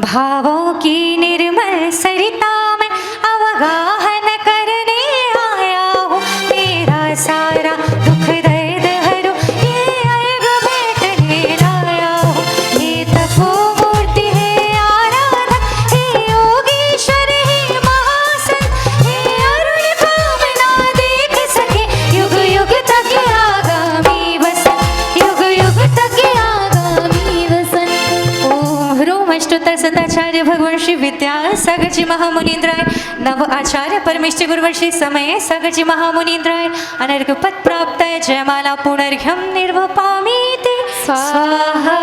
भावों की निर्मल सरिता में अवगाहन करने आया हूँ। मेरा सारा दुख दर्द हरो ये अर्घ बैठने लाया हूँ। ये तपोमूर्ति है आराधक, हे योगीश्वर हे महासंत, हे अरुण कामना देख सके युग युग तक आगामी वसन, युग युग तक आगामी वसन। ओम ह्रूम अष्टोत्तर सदाचार्य भगवान श्री विद्यासागर जी महामुनीन्द्राय नव आचार्य परमेष्टि गुरुवर श्री समय सागर जी महामुनीन्द्राय अनर्घ पद प्राप्त जयमाला पुनर्घ्यम निर्वपामीति स्वाहा।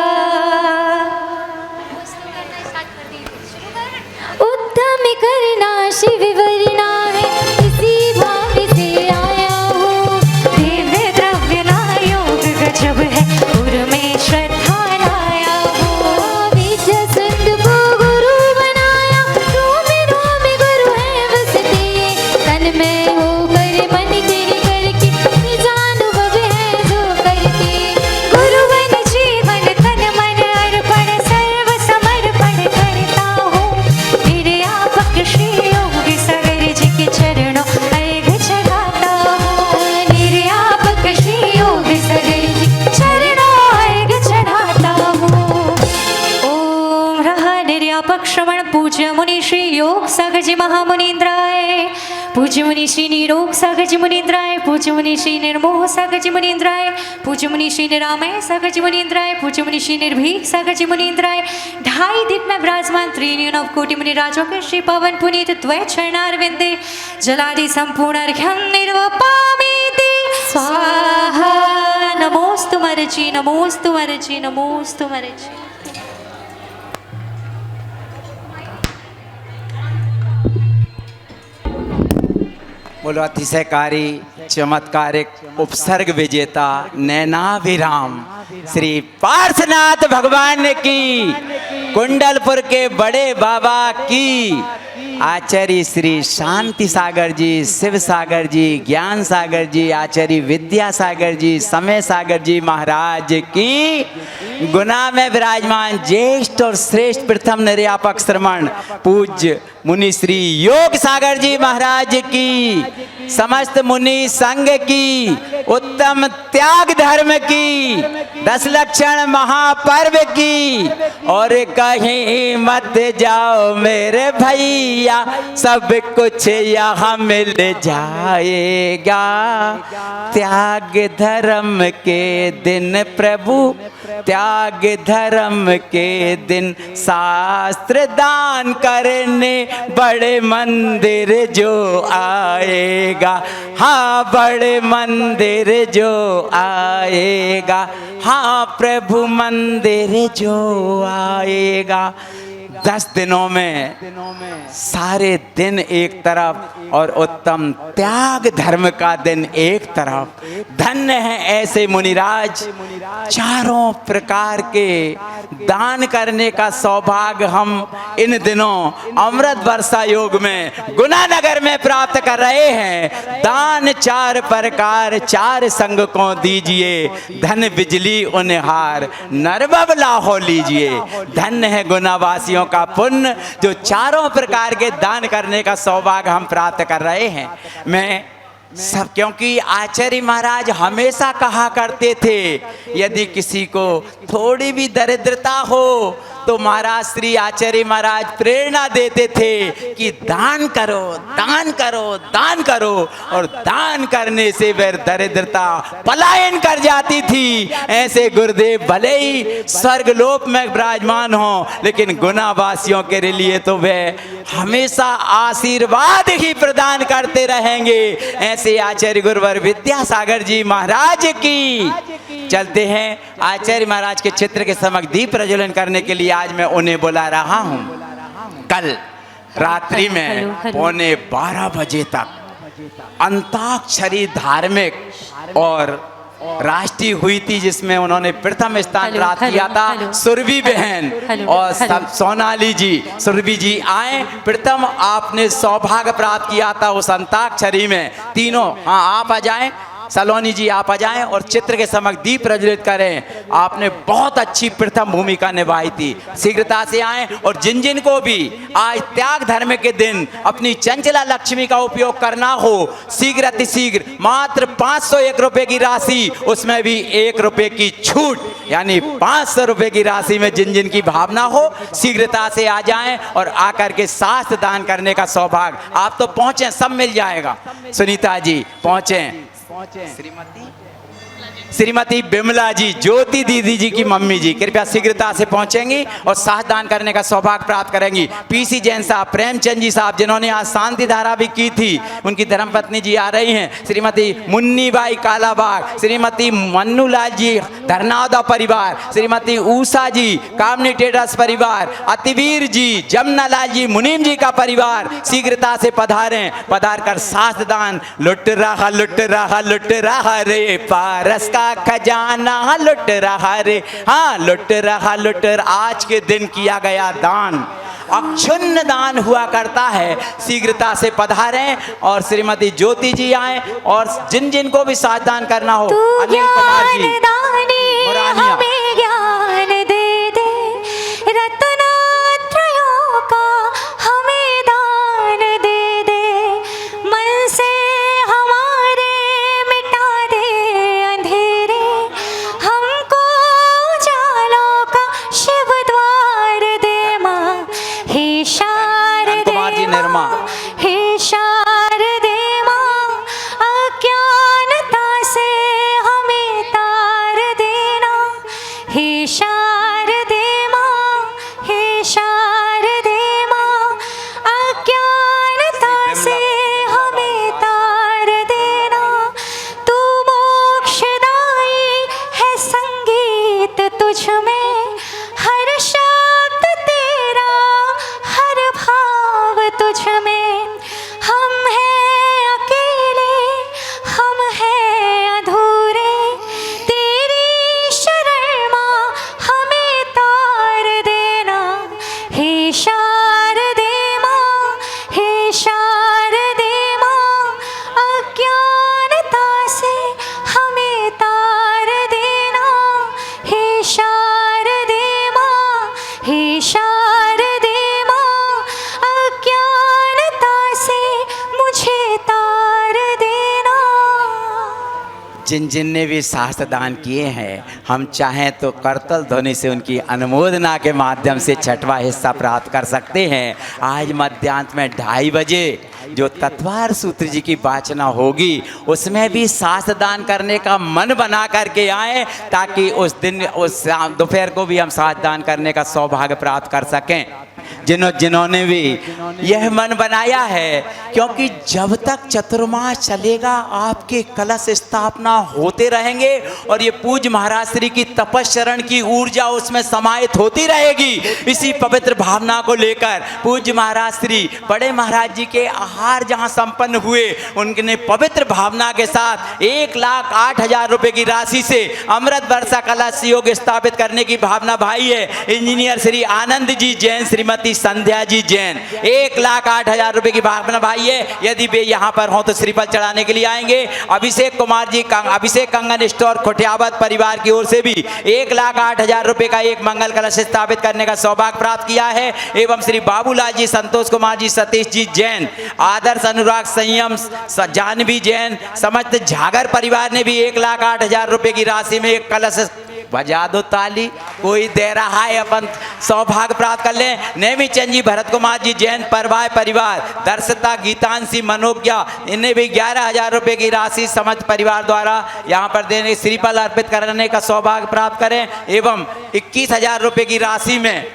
उत्तम करना शिव वरना है, इसी भाव से आया हूँ। दिव्य द्रव्य ना योग गजब है, गुरु में श्रद्धा लाया हूँ। विद्या सुंद को गुरु बनाया, रोम रोम गुरु है बसते। तन में होकर मन तेरे करके, निज अनुभव है जो करके। गुरु बन जीवन तन मन अर्पण, सर्व समर्पण करता हूँ। निर्यापक श्री योगी सागर जी के चरणों अर्घ चढ़ाता हूँ। निर्यापक श्री योगी सागर जी के चरणों अर्घ चढ़ाता हूँ। ओम रहा निर्यापक श्रवण पूज्य मुनि श्री योग सागर जी महामुनीन्द्राय, पूज्य मुनि श्री निरोग सागर जी मुनीन्द्राय, पूज्य मुनि श्री निर्मोह सागर जी मुनीन्द्राय, पूज्य मुनि श्री निरामय सागर जी मुनीन्द्राय, पूज्य मुनि श्री निर्भीक सागर जी मुनीन्द्राय। ढाई दीप में विराजमान त्रिनयन नव कोटि मुनि राजों के श्री पवन पुनीत द्वै चरणारविंदे जलादि संपूर्ण अर्घ्यम निर्वपामीति स्वाहा। नमोस्तु मरची, नमोस्तु मरची, नमोस्तु मरची। बोलो अतिशयकारी चमत्कारिक उपसर्ग विजेता नैनाभिराम श्री पार्श्वनाथ भगवान की, कुंडलपुर के बड़े बाबा की, आचार्य श्री शांति सागर जी, शिव सागर जी, ज्ञान सागर जी, आचार्य विद्या सागर जी, समय सागर जी महाराज की, गुना में विराजमान ज्येष्ठ और श्रेष्ठ प्रथम निर्यापक श्रमण पूज्य मुनि श्री योग सागर जी महाराज की, समस्त मुनि संघ की, उत्तम त्याग धर्म की, 10 लक्षण महापर्व की, और कहीं मत जाओ मेरे भैया सब कुछ यहाँ मिल जाएगा। त्याग धर्म के दिन प्रभु, त्याग धर्म के दिन शास्त्र दान करने बड़े मंदिर जो आएगा। हाँ बड़े मंदिर जो आएगा, हाँ प्रभु मंदिर जो आएगा। 10 दिनों में सारे दिन एक तरफ और उत्तम त्याग धर्म का दिन एक तरफ। धन्य है ऐसे मुनिराज, चारों प्रकार के दान करने का सौभाग्य हम इन दिनों अमृत वर्षा योग में गुनानगर में प्राप्त कर रहे हैं। दान 4 प्रकार 4 संग को दीजिए, धन बिजली उनहार नरबब लाहो लीजिए। धन्य है गुनावासियों का पुण्य जो चारों प्रकार के दान करने का सौभाग्य हम प्राप्त कर रहे हैं। मैं सब, क्योंकि आचार्य महाराज हमेशा कहा करते थे यदि किसी को थोड़ी भी दरिद्रता हो तो महाराज श्री आचार्य महाराज प्रेरणा देते थे कि दान करो, दान करो, दान करो, और दान करने से वह दरिद्रता पलायन कर जाती थी। ऐसे गुरुदेव भले ही स्वर्गलोक में विराजमान हो, लेकिन गुनावासियों के लिए तो वे हमेशा आशीर्वाद ही प्रदान करते रहेंगे। ऐसे आचार्य गुरुवर विद्यासागर जी महाराज की। चलते हैं आचार्य महाराज के चित्र के समक्ष दीप प्रज्वलन करने के लिए आज मैं उन्हें बुला रहा हूं। कल रात्रि में 11:15 बजे तक अंताक्षरी धार्मिक और राष्ट्रीय हुई थी, जिसमें उन्होंने प्रथम स्थान प्राप्त किया था। सुरभि बहन और सोनाली जी, सुरभि जी आए, प्रथम आपने सौभाग्य प्राप्त किया था उस अंताक्षरी में। तीनों, हाँ आप आ जाएं। सलोनी जी आप आ जाएं और चित्र के समक्ष दीप प्रज्वलित करें। आपने बहुत अच्छी प्रथम भूमिका निभाई थी। शीघ्रता से आएं और जिन जिन को भी आज त्याग धर्म के दिन अपनी चंचला लक्ष्मी का उपयोग करना हो, शीघ्र अतिशीघ्र मात्र 501 रुपए की राशि, उसमें भी 1 रुपए की छूट, यानी 500 रुपए की राशि में जिन जिन की भावना हो शीघ्रता से आ जाएं और आकर के शास्त्र दान करने का सौभाग्य। आप तो पहुंचे, सब मिल जाएगा। सुनीता जी पहुंचे, श्रीमती बिमला जी, ज्योति दीदी जी की मम्मी जी कृपया शीघ्रता से पहुंचेंगी और शास्त्र दान करने का सौभाग्य प्राप्त करेंगी। पीसी जैन साहब, प्रेमचंद जी साहब जिन्होंने आज शांति धारा भी की थी, उनकी धर्मपत्नी जी आ रही हैं। श्रीमती मुन्नी बाई कालाबाग, श्रीमती मन्नूलाल जी धरनावदा परिवार, श्रीमती उषा जी कामनी टेडर्स परिवार, अतिवीर जी, जमुनालाल जी, मुनीम जी का परिवार शीघ्रता से पधारें। पधार कर शास्त्र दान। लुट रहा रे पारस का खजाना, लुट रहा रे, हाँ लुट रहा आज के दिन किया गया दान अक्षुण्ण दान हुआ करता है। शीघ्रता से पधारें और श्रीमती ज्योति जी आए और जिन जिन को भी शास्त्र दान करना हो, अनिल कुमार जी मुरानिया, हमें ज्ञान दे दे, रत्नत्रयों का हमें दान दे दे, मन से हमारे मिटा दे अंधेरे, हमको उजालों का शिव द्वार दे माँ। हे शारदे माँ, हे शारदे माँ, अज्ञानता से हमें तार देना। हे शारदे माँ, हे शारदे माँ, अज्ञानता से हमें तार देना। तू मोक्षदायी है संगीत तुझ में, हर शब्द तेरा, हर भाव तुझ में। हम हैं अकेले, हम हैं अधूरे, तेरी शरण माँ हमें तार देना। हे शारदे माँ, हे शारदे माँ, अज्ञानता से हमें तार देना। हे शारदे माँ, हे शारदे माँ, अज्ञानता से मुझे तार देना। जिन जिन ने भी शास्त्र दान किए हैं, हम चाहें तो करतल ध्वनि से उनकी अनुमोदना के माध्यम से छठवां हिस्सा प्राप्त कर सकते हैं। आज मध्यान्ह में 2:30 बजे जो तत्वार सूत्र जी की वाचना होगी, उसमें भी शास्त्र दान करने का मन बना करके आए, ताकि उस दिन उस दोपहर को भी हम शास्त्र दान करने का सौभाग्य प्राप्त कर सकें। जिन्होंने भी यह मन बनाया है, क्योंकि जब तक चतुर्मास चलेगा आपके कलश स्थापना होते रहेंगे और ये पूज्य महाराज श्री की तपस्चरण की ऊर्जा उसमें समाहित होती रहेगी। इसी पवित्र भावना को लेकर पूज्य महाराज श्री बड़े महाराज जी के आहार जहां संपन्न हुए, उनने पवित्र भावना के साथ 1,08,000 रुपए की राशि से अमृत वर्षा कलश योग स्थापित करने की भावना भाई है। इंजीनियर श्री आनंद जी जैन, श्रीमती संध्या जी जैन, 1,08,000 रुपए की भावना भाई है। यदि वे यहाँ पर हों तो श्रीफल चढ़ाने के लिए आएंगे। अभिषेक कुमार जी, अभिषेक कंगन स्टोर खोटियावत परिवार की ओर से भी 1,08,000 रुपए का एक मंगल कलश स्थापित करने का सौभाग्य प्राप्त किया है। एवं श्री बाबूलाल जी, संतोष कुमार जी, सतीश जी जैन, आदर्श अनुराग संयम जानवी जैन, समस्त झागर परिवार ने भी 1,08,000 रुपए की राशि में एक कलश, बजा दो ताली, कोई दे रहा है, अपन सौभाग्य प्राप्त कर लें। नेमी चंद जी, भरत कुमार जी जैन परवाय परिवार, दर्शता गीतांशी मनोज्ञा, इन्हें भी 11,000 रुपए की राशि समस्त परिवार द्वारा यहाँ पर देने, श्रीफल अर्पित करने का सौभाग्य प्राप्त करें। एवं 21,000 रुपए की राशि में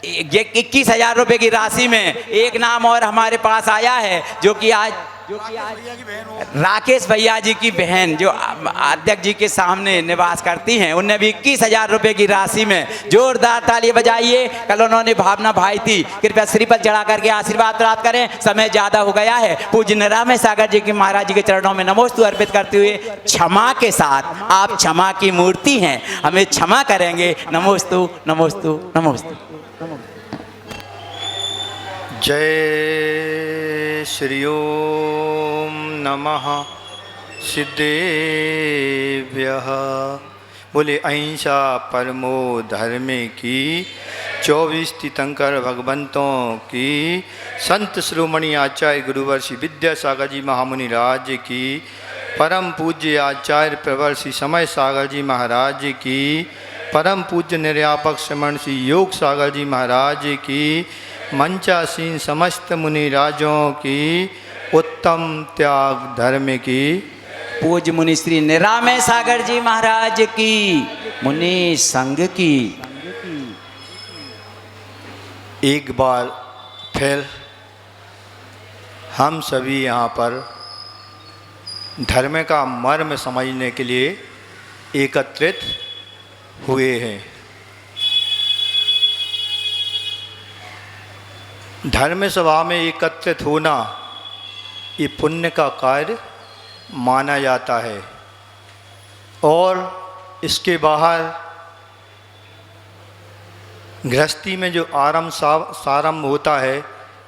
21,000 रुपए की राशि में एक नाम और हमारे पास आया है, जो कि आज राकेश भैया जी की बहन जो अध्यक्ष जी के सामने निवास करती हैं, उनने भी 21,000 रुपए की राशि में जोरदार ताली बजाइए। कल उन्होंने भावना भाई थी, कृपया श्रीफल चढ़ा करके आशीर्वाद प्राप्त करें। समय ज्यादा हो गया है। पूज्य निरामय सागर जी की महाराज जी के चरणों में नमोस्तु अर्पित करते हुए क्षमा के साथ, आप क्षमा की मूर्ति हैं, हमें क्षमा करेंगे। नमोस्तु नमोस्तु नमोस्तु। जय श्री ओम नमः सिद्धेभ्यः। बोले अहिंसा परमो धर्म की 24 तीर्थंकर भगवंतों की, संत श्रोमणी आचार्य गुरुवर श्री विद्यासागर जी महामुनि राज की, परम पूज्य आचार्य प्रवर श्री समय सागर जी महाराज की, परम पूज्य निर्यापक श्रमण श्री योग सागर जी महाराज की, मंचासीन समस्त मुनि राजों की, उत्तम त्याग धर्म की। पूज्य मुनि श्री निरामय सागर जी महाराज की, मुनि संघ की। एक बार फिर हम सभी यहाँ पर धर्म का मर्म समझने के लिए एकत्रित हुए हैं। धर्म सभा में एकत्रित होना ये पुण्य का कार्य माना जाता है, और इसके बाहर गृहस्थी में जो सारंभ होता है,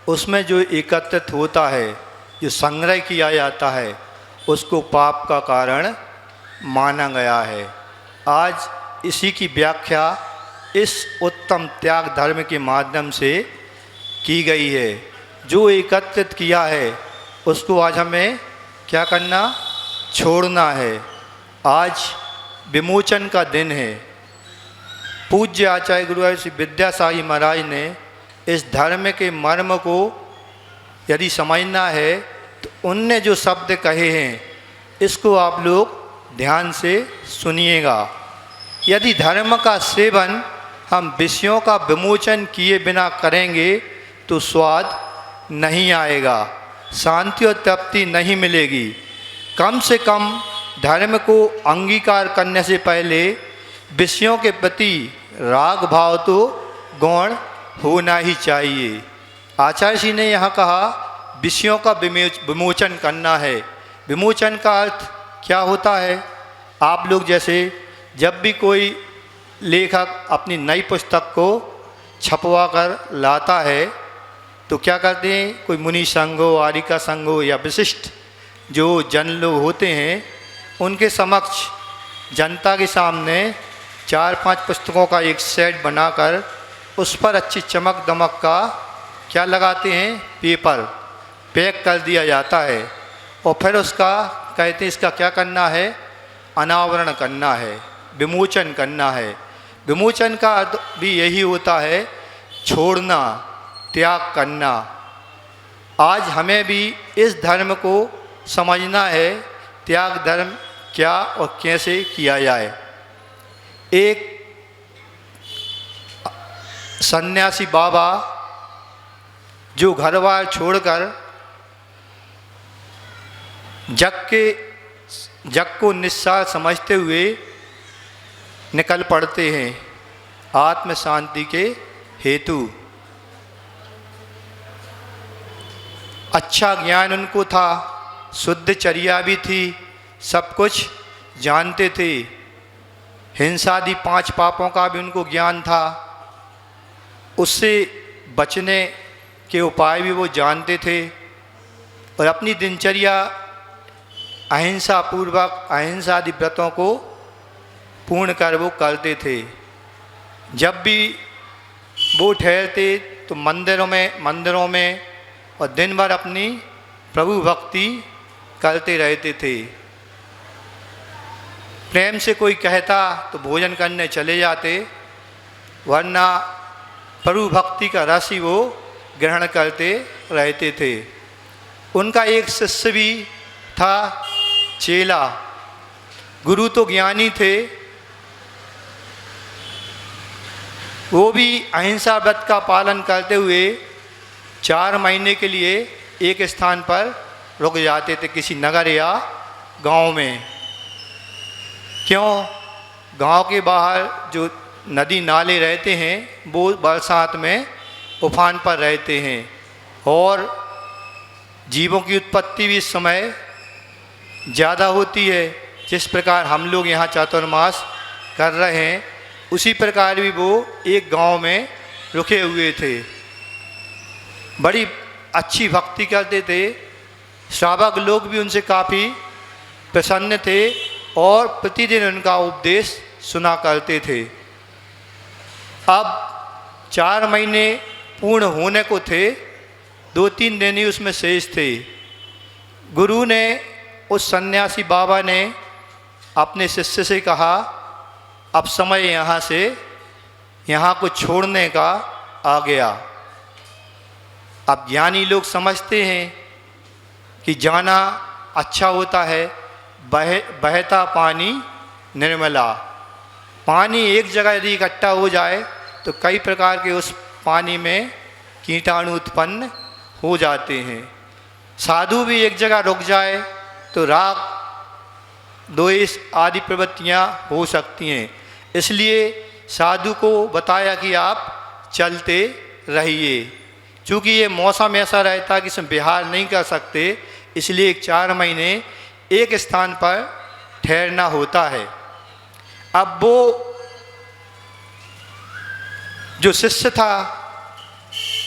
उसमें जो एकत्रित होता है, जो संग्रह किया जाता है, उसको पाप का कारण माना गया है। आज इसी की व्याख्या इस उत्तम त्याग धर्म के माध्यम से की गई है। जो एकत्रित किया है उसको आज हमें क्या करना, छोड़ना है। आज विमोचन का दिन है। पूज्य आचार्य गुरुवर श्री विद्यासागर महाराज ने इस धर्म के मर्म को यदि समझना है तो उनने जो शब्द कहे हैं इसको आप लोग ध्यान से सुनिएगा। यदि धर्म का सेवन हम विषयों का विमोचन किए बिना करेंगे तो स्वाद नहीं आएगा, शांति और तृप्ति नहीं मिलेगी। कम से कम धर्म को अंगीकार करने से पहले विषयों के प्रति राग भाव तो गौण होना ही चाहिए। आचार्य जी ने यहाँ कहा विषयों का विमोचन करना है। विमोचन का अर्थ क्या होता है? आप लोग जैसे जब भी कोई लेखक अपनी नई पुस्तक को छपवा कर लाता है तो क्या करते हैं, कोई मुनि संघ हो, आरिका संघ हो या विशिष्ट जो जन लोग होते हैं उनके समक्ष जनता के सामने 4-5 पुस्तकों का एक सेट बनाकर उस पर अच्छी चमक दमक का क्या लगाते हैं, पेपर पैक कर दिया जाता है। और फिर उसका कहते हैं इसका क्या करना है, अनावरण करना है, विमोचन करना है। विमोचन का अर्थ भी यही होता है, छोड़ना, त्याग करना। आज हमें भी इस धर्म को समझना है, त्याग धर्म क्या और कैसे किया जाए। एक सन्यासी बाबा जो घर बार छोड़कर जग को निस्सार समझते हुए निकल पड़ते हैं आत्म शांति के हेतु। अच्छा ज्ञान उनको था, शुद्ध चर्या भी थी, सब कुछ जानते थे। हिंसादि 5 पापों का भी उनको ज्ञान था, उससे बचने के उपाय भी वो जानते थे। और अपनी दिनचर्या अहिंसा पूर्वक अहिंसादि व्रतों को पूर्ण कर वो करते थे। जब भी वो ठहरते तो मंदिरों में और दिन भर अपनी प्रभु भक्ति करते रहते थे। प्रेम से कोई कहता तो भोजन करने चले जाते, वरना प्रभु भक्ति का रस ही वो ग्रहण करते रहते थे। उनका एक शिष्य भी था, चेला। गुरु तो ज्ञानी थे, वो भी अहिंसा व्रत का पालन करते हुए 4 महीने के लिए एक स्थान पर रुक जाते थे, किसी नगर या गांव में। क्यों? गांव के बाहर जो नदी नाले रहते हैं वो बरसात में उफान पर रहते हैं, और जीवों की उत्पत्ति भी इस समय ज़्यादा होती है। जिस प्रकार हम लोग यहाँ चातुर्मास कर रहे हैं उसी प्रकार भी वो एक गांव में रुके हुए थे। बड़ी अच्छी भक्ति करते थे, श्रावक लोग भी उनसे काफ़ी प्रसन्न थे और प्रतिदिन उनका उपदेश सुना करते थे। अब 4 महीने पूर्ण होने को थे, 2-3 दिन ही उसमें शेष थे। गुरु ने, उस सन्यासी बाबा ने अपने शिष्य से कहा, अब समय यहाँ को छोड़ने का आ गया। अब ज्ञानी लोग समझते हैं कि जाना अच्छा होता है, बहता पानी निर्मला। पानी एक जगह यदि इकट्ठा हो जाए तो कई प्रकार के उस पानी में कीटाणु उत्पन्न हो जाते हैं। साधु भी एक जगह रुक जाए तो राग, द्वेष आदि प्रवृत्तियाँ हो सकती हैं। इसलिए साधु को बताया कि आप चलते रहिए। चूँकि ये मौसम ऐसा रहता है कि इसमें विहार नहीं कर सकते, इसलिए 4 महीने एक स्थान पर ठहरना होता है। अब वो जो शिष्य था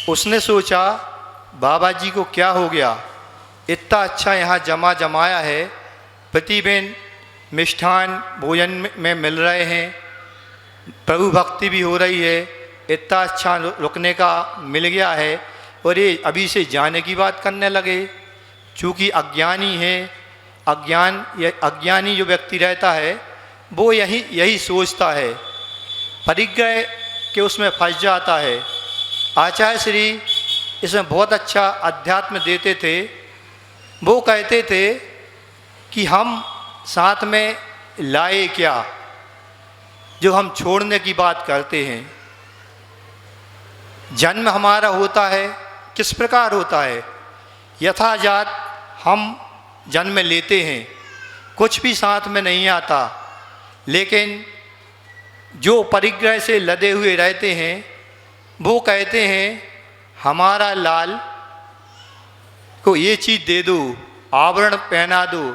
उसने सोचा, बाबा जी को क्या हो गया, इतना अच्छा यहाँ जमाया है, प्रतिदिन मिष्ठान भोजन में मिल रहे हैं, प्रभु भक्ति भी हो रही है, इतना अच्छा रुकने का मिल गया है, और ये अभी से जाने की बात करने लगे। चूँकि अज्ञानी है, अज्ञानी जो व्यक्ति रहता है वो यही सोचता है, परिग्रह के उसमें फंस जाता है। आचार्य श्री इसमें बहुत अच्छा अध्यात्म देते थे। वो कहते थे कि हम साथ में लाए क्या, जो हम छोड़ने की बात करते हैं। जन्म हमारा होता है, किस प्रकार होता है, यथाजात हम जन्म लेते हैं, कुछ भी साथ में नहीं आता। लेकिन जो परिग्रह से लदे हुए रहते हैं वो कहते हैं हमारा लाल को ये चीज़ दे दो, आवरण पहना दो,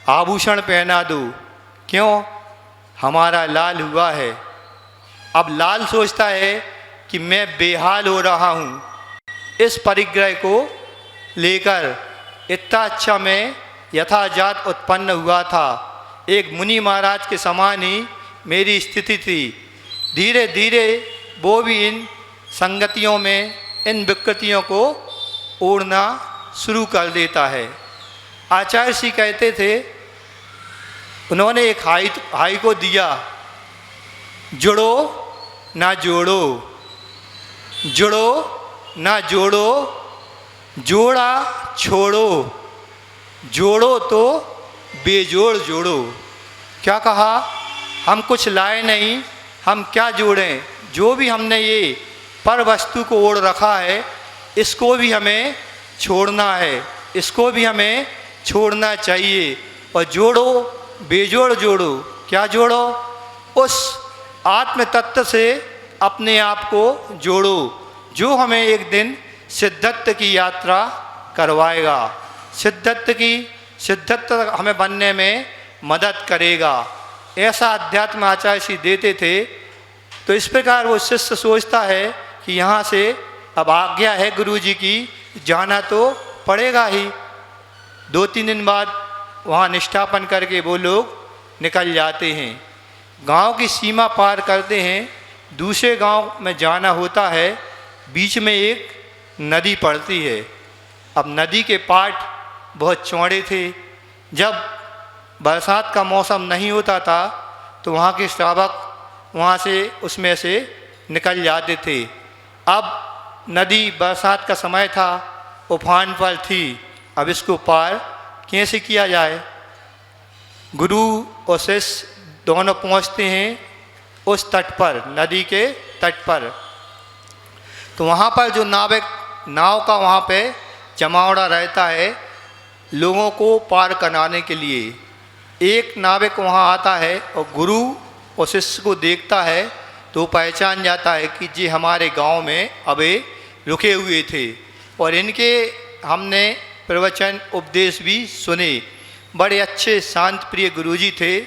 आभूषण पहना दो, क्यों, हमारा लाल हुआ है। अब लाल सोचता है कि मैं बेहाल हो रहा हूँ इस परिग्रह को लेकर, इतना अच्छा मैं यथाजात उत्पन्न हुआ था, एक मुनि महाराज के समान ही मेरी स्थिति थी। धीरे धीरे वो भी इन संगतियों में, इन विकृतियों को ओढ़ना शुरू कर देता है। आचार्य श्री कहते थे, उन्होंने एक हाई को दिया, जुड़ो ना जोड़ो, जुड़ो ना जोड़ो, जोड़ा छोड़ो, जोड़ो तो बेजोड़ जोड़ो। क्या कहा, हम कुछ लाए नहीं, हम क्या जोड़ें, जो भी हमने ये पर वस्तु को ओढ़ रखा है इसको भी हमें छोड़ना है, इसको भी हमें छोड़ना चाहिए। और जोड़ो बेजोड़ जोड़ो, क्या जोड़ो, उस आत्म तत्व से अपने आप को जोड़ो जो हमें एक दिन सिद्धत्व की यात्रा करवाएगा, सिद्धत्व हमें बनने में मदद करेगा। ऐसा अध्यात्म आचार्य श्री देते थे। तो इस प्रकार वो शिष्य सोचता है कि यहाँ से अब आज्ञा है गुरु जी की, जाना तो पड़ेगा ही। 2-3 दिन बाद वहाँ निष्ठापन करके वो लोग निकल जाते हैं, गांव की सीमा पार करते हैं, दूसरे गांव में जाना होता है। बीच में एक नदी पड़ती है। अब नदी के पाट बहुत चौड़े थे। जब बरसात का मौसम नहीं होता था तो वहाँ के श्रावक वहाँ से उसमें से निकल जाते थे। अब नदी बरसात का समय था, उफान पर थी। अब इसको पार कैसे किया जाए। गुरु और शिष्य दोनों पहुँचते हैं उस तट पर, नदी के तट पर। तो वहाँ पर जो नाव का वहाँ पे जमावड़ा रहता है लोगों को पार कराने के लिए। एक नाविक वहाँ आता है और गुरु और शिष्य को देखता है तो पहचान जाता है कि जी हमारे गांव में अबे रुके हुए थे और इनके हमने प्रवचन उपदेश भी सुने। बड़े अच्छे शांत प्रिय गुरुजी थे।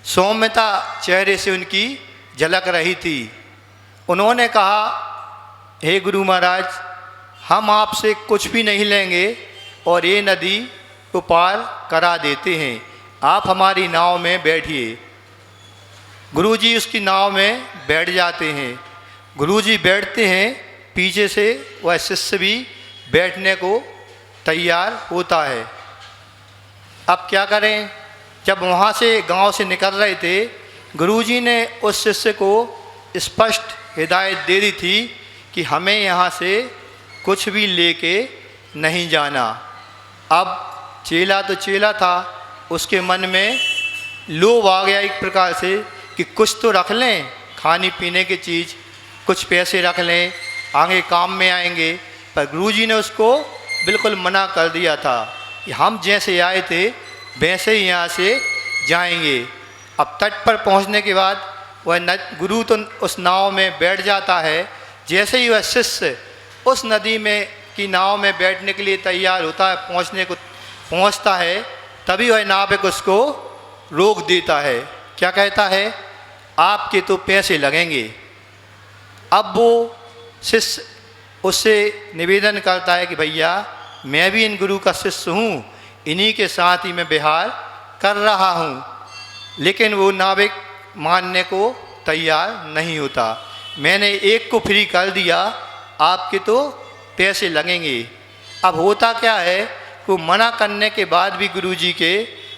सौम्यता चेहरे से उनकी झलक रही थी। उन्होंने कहा, हे गुरु महाराज, हम आपसे कुछ भी नहीं लेंगे और ये नदी को पार करा देते हैं। आप हमारी नाव में बैठिए। गुरुजी उसकी नाव में बैठ जाते हैं। गुरुजी बैठते हैं, पीछे से वह शिष्य भी बैठने को तैयार होता है। अब क्या करें, जब वहाँ से गांव से निकल रहे थे, गुरुजी ने उस शिष्य को स्पष्ट हिदायत दे दी थी कि हमें यहाँ से कुछ भी लेके नहीं जाना। अब चेला तो चेला था, उसके मन में लोभ आ गया एक प्रकार से कि कुछ तो रख लें, खाने पीने की चीज़, कुछ पैसे रख लें, आगे काम में आएंगे। पर गुरुजी ने उसको बिल्कुल मना कर दिया था कि हम जैसे आए थे वैसे ही यहाँ से जाएंगे। अब तट पर पहुँचने के बाद वह गुरु तो उस नाव में बैठ जाता है। जैसे ही वह शिष्य उस नदी में की नाव में बैठने के लिए तैयार होता है, पहुँचता है, तभी वह नाविक उसको रोक देता है। क्या कहता है, आपके तो पैसे लगेंगे। अब वो शिष्य उससे निवेदन करता है कि भैया मैं भी इन गुरु का शिष्य हूँ, इन्हीं के साथ ही मैं विहार कर रहा हूँ। लेकिन वो नाविक मानने को तैयार नहीं होता। मैंने एक को फ्री कर दिया, आपके तो पैसे लगेंगे। अब होता क्या है, वो मना करने के बाद भी गुरुजी के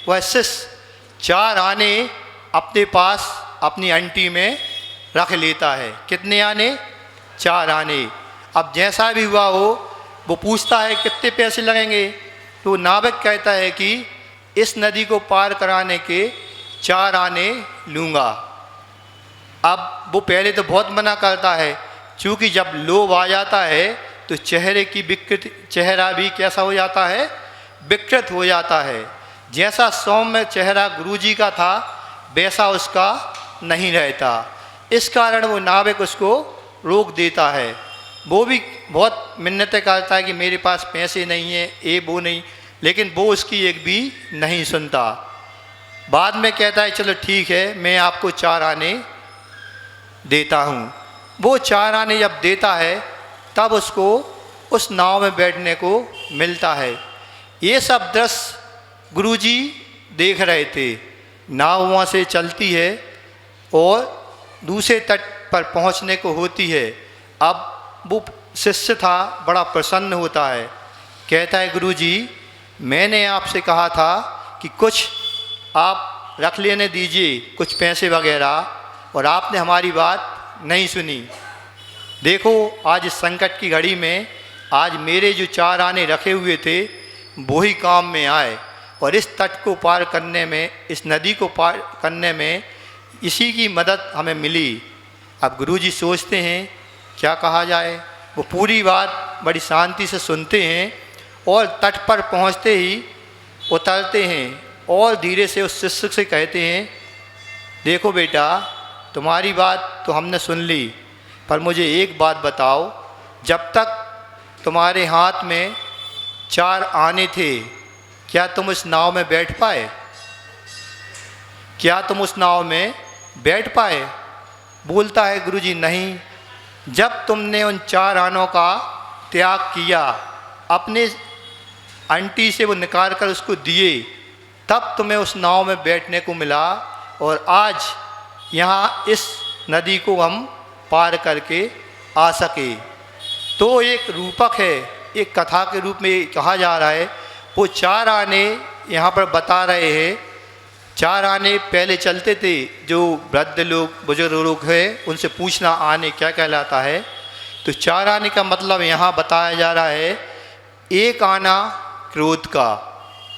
वह शिष्य 4 आने अपने पास अपनी अंटी में रख लेता है। कितने आने? 4 आने। अब जैसा भी हुआ हो, वो पूछता है कितने पैसे लगेंगे, तो नाविक कहता है कि इस नदी को पार कराने के 4 आने लूँगा। अब वो पहले तो बहुत मना करता है, क्योंकि जब लोभ आ जाता है तो चेहरे की विकृति, चेहरा भी कैसा हो जाता है, विकृत हो जाता है। जैसा सौम्य चेहरा गुरुजी का था वैसा उसका नहीं रहता। इस कारण वो नाविक उसको रोक देता है। वो भी बहुत मिन्नतें करता है कि मेरे पास पैसे नहीं है, ये वो नहीं, लेकिन वो उसकी एक भी नहीं सुनता। बाद में कहता है चलो ठीक है, मैं आपको 4 आने देता हूँ। वो 4 आने जब देता है तब उसको उस नाव में बैठने को मिलता है। ये सब दृश्य गुरुजी देख रहे थे। नाव वहाँ से चलती है और दूसरे तट पर पहुँचने को होती है। अब वो शिष्य था, बड़ा प्रसन्न होता है, कहता है गुरुजी मैंने आपसे कहा था कि कुछ आप रख लेने दीजिए, कुछ पैसे वगैरह, और आपने हमारी बात नहीं सुनी। देखो आज इस संकट की घड़ी में आज मेरे जो 4 आने रखे हुए थे वो ही काम में आए, और इस तट को पार करने में, इस नदी को पार करने में इसी की मदद हमें मिली। अब गुरुजी सोचते हैं क्या कहा जाए। वो पूरी बात बड़ी शांति से सुनते हैं और तट पर पहुंचते ही उतरते हैं और धीरे से उस शिष्य से कहते हैं देखो बेटा, तुम्हारी बात तो हमने सुन ली, पर मुझे एक बात बताओ, जब तक तुम्हारे हाथ में 4 आने थे क्या तुम उस नाव में बैठ पाए? क्या तुम उस नाव में बैठ पाए? बोलता है गुरुजी नहीं, जब तुमने उन 4 आनों का त्याग किया, अपने अंटी से वो निकाल कर उसको दिए, तब तुम्हें उस नाव में बैठने को मिला, और आज यहाँ इस नदी को हम पार करके आ सके। तो एक रूपक है, एक कथा के रूप में कहा जा रहा है। वो 4 आने यहाँ पर बता रहे हैं। 4 आने पहले चलते थे, जो वृद्ध लोग, बुजुर्ग लोग हैं, उनसे पूछना आने क्या कहलाता है। तो 4 आने का मतलब यहाँ बताया जा रहा है, एक आना क्रोध का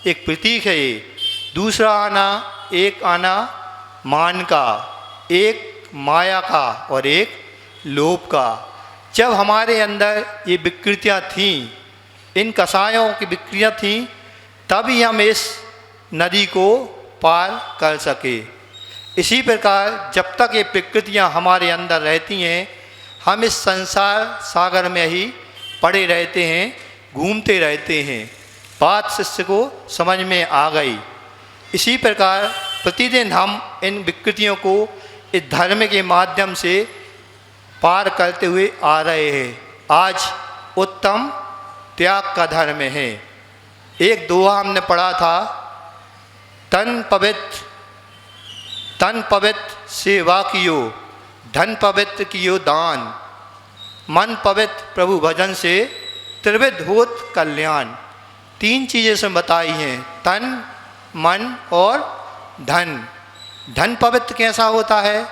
एक प्रतीक है ये, दूसरा आना, एक आना मान का, एक माया का, और एक लोभ का। जब हमारे अंदर ये विकृतियाँ थीं, इन कसायों की विकृतियाँ थीं, तभी हम इस नदी को पार कर सके। इसी प्रकार जब तक ये प्रकृतियाँ हमारे अंदर रहती हैं, हम इस संसार सागर में ही पड़े रहते हैं, घूमते रहते हैं। बात शिष्य को समझ में आ गई। इसी प्रकार प्रतिदिन हम इन विकृतियों को इस धर्म के माध्यम से पार करते हुए आ रहे हैं। आज उत्तम त्याग का धर्म है। एक दोहा हमने पढ़ा था, तन पवित्र सेवा कियो, धन पवित्र कियो दान, मन पवित्र प्रभु भजन से त्रिविध होत कल्याण। 3 चीज़ें से बताई हैं, तन, मन और धन। धन पवित्र कैसा होता है?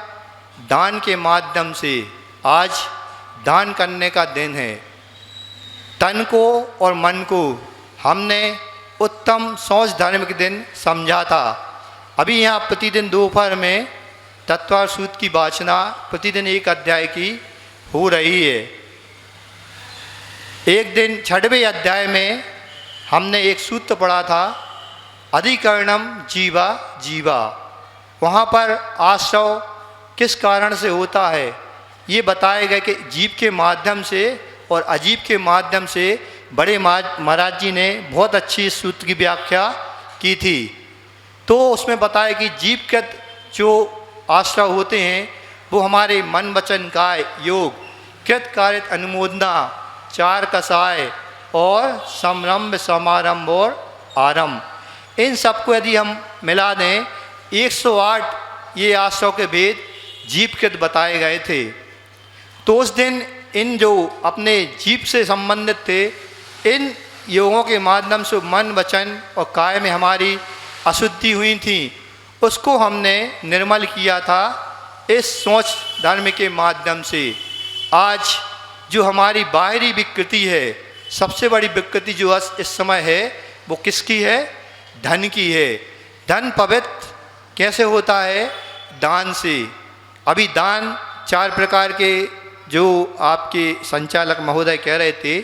दान के माध्यम से। आज दान करने का दिन है। तन को और मन को हमने उत्तम सोच धर्म के दिन समझा था। अभी यहाँ प्रतिदिन दोपहर में तत्वार सूत्र की वाचना प्रतिदिन 1 अध्याय की हो रही है। एक दिन 6वें अध्याय में हमने एक सूत्र पढ़ा था, अधिकरणम जीवा जीवा। वहाँ पर आश्रव किस कारण से होता है ये बताया गया कि जीव के माध्यम से और अजीब के माध्यम से। बड़े महाराज जी ने बहुत अच्छी इस सूत्र की व्याख्या की थी। तो उसमें बताया कि जीव के जो आश्रव होते हैं वो हमारे मन वचन काय योग, कृत कार्य अनुमोदना, 4 कसाय और समरंभ समारंभ और आरंभ, इन सबको यदि हम मिला दें 108 ये आश्रव के भेद जीवकृत बताए गए थे। तो उस दिन इन जो अपने जीव से संबंधित थे, इन योगों के माध्यम से मन वचन और काय में हमारी अशुद्धि हुई थी, उसको हमने निर्मल किया था इस सोच धर्म के माध्यम से। आज जो हमारी बाहरी विकृति है, सबसे बड़ी विकृति जो इस समय है वो किसकी है? धन की है। धन पवित्र कैसे होता है? दान से। अभी दान 4 प्रकार के जो आपके संचालक महोदय कह रहे थे,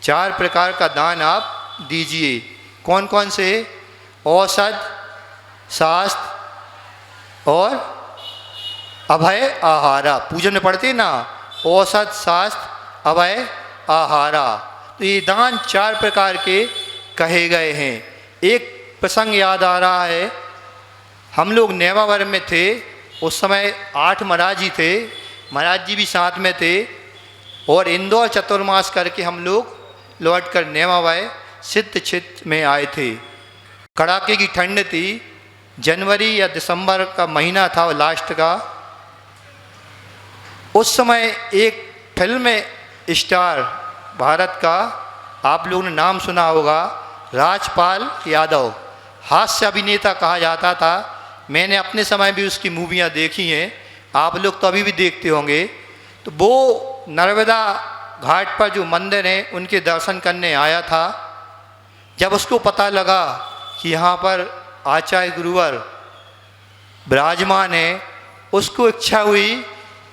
4 प्रकार का दान आप दीजिए। कौन कौन से? औषध, शास्त्र और अभय आहारा। पूजन में पढ़ते ना, औषध, शास्त्र, अभय आहारा। तो ये दान 4 प्रकार के कहे गए हैं। एक प्रसंग याद आ रहा है, हम लोग नेवावर में थे, उस समय 8 महाराज जी थे, महाराज जी भी साथ में थे, और इंदौर चतुर्मास करके हम लोग लौट कर नेवावाय सिद्ध क्षेत्र में आए थे। कड़ाके की ठंड थी, जनवरी या दिसंबर का महीना था लास्ट का। उस समय एक फिल्म स्टार भारत का, आप लोगों ने नाम सुना होगा, राजपाल यादव, हास्य अभिनेता कहा जाता था। मैंने अपने समय भी उसकी मूवियाँ देखी हैं, आप लोग तो अभी भी देखते होंगे। तो वो नर्मदा घाट पर जो मंदिर हैं उनके दर्शन करने आया था। जब उसको पता लगा कि यहाँ पर आचार्य गुरुवर विराजमान है, उसको इच्छा हुई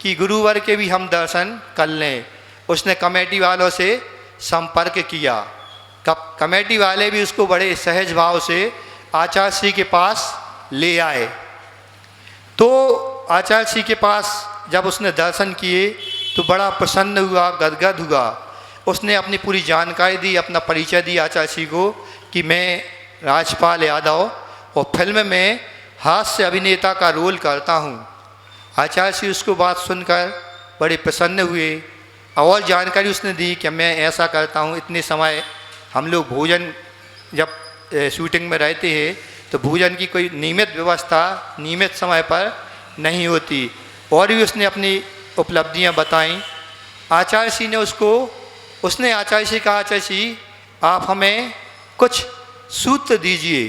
कि गुरुवर के भी हम दर्शन कर लें। उसने कमेटी वालों से संपर्क किया। कमेटी वाले भी उसको बड़े सहज भाव से आचार्य श्री के पास ले आए। तो आचार्य श्री के पास जब उसने दर्शन किए तो बड़ा प्रसन्न हुआ, गदगद हुआ। उसने अपनी पूरी जानकारी दी, अपना परिचय दिया आचार्य श्री को कि मैं राजपाल यादव और फिल्म में हास्य अभिनेता का रोल करता हूँ। आचार्य श्री उसको बात सुनकर बड़े प्रसन्न हुए और जानकारी उसने दी कि मैं ऐसा करता हूँ। इतने समय हम लोग भोजन जब शूटिंग में रहते हैं तो भोजन की कोई नियमित व्यवस्था नियमित समय पर नहीं होती, और भी उसने अपनी उपलब्धियां बताईं। आचार्य श्री ने उसने आचार्य श्री कहा, आचार्य श्री आप हमें कुछ सूत्र दीजिए।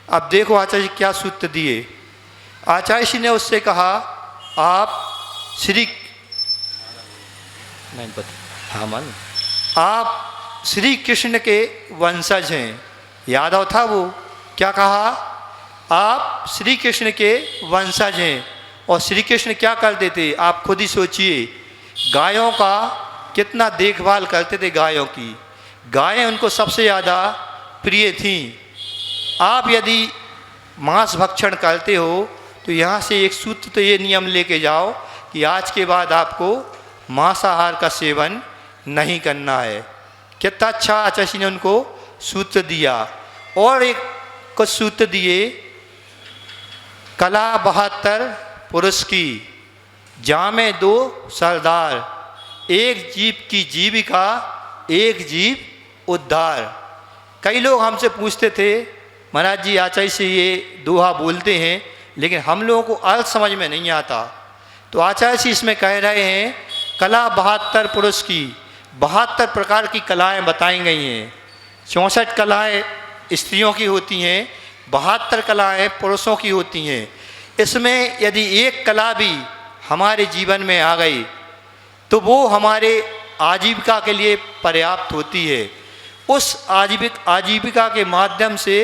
अब देखो आचार्य जी क्या सूत्र दिए। आचार्य श्री ने उससे कहा, आप श्री कृष्ण के वंशज हैं। यादव था वो। क्या कहा? आप श्री कृष्ण के वंशज हैं। और श्री कृष्ण क्या करते थे आप खुद ही सोचिए। गायों का कितना देखभाल करते थे, गायों की। गायें उनको सबसे ज़्यादा प्रिय थीं। आप यदि मांस भक्षण करते हो तो यहाँ से एक सूत्र तो ये नियम लेके जाओ कि आज के बाद आपको मांसाहार का सेवन नहीं करना है। कितना अच्छा आचार्य जी ने उनको सूत्र दिया। और एक कुछ सूत्र दिए, कला 72 पुरुष की, जामे 2 सरदार, एक जीव की जीविका, एक जीव उद्धार। कई लोग हमसे पूछते थे, महाराज जी आचार्य से ये दोहा बोलते हैं लेकिन हम लोगों को अर्थ समझ में नहीं आता। तो आचार्य जी इसमें कह रहे हैं कला 72 पुरुष की 72 प्रकार की कलाएं बताई गई हैं। 64 कलाएं स्त्रियों की होती हैं, 72 कलाएं पुरुषों की होती हैं। इसमें यदि एक कला भी हमारे जीवन में आ गई तो वो हमारे आजीविका के लिए पर्याप्त होती है। उस आजीविका के माध्यम से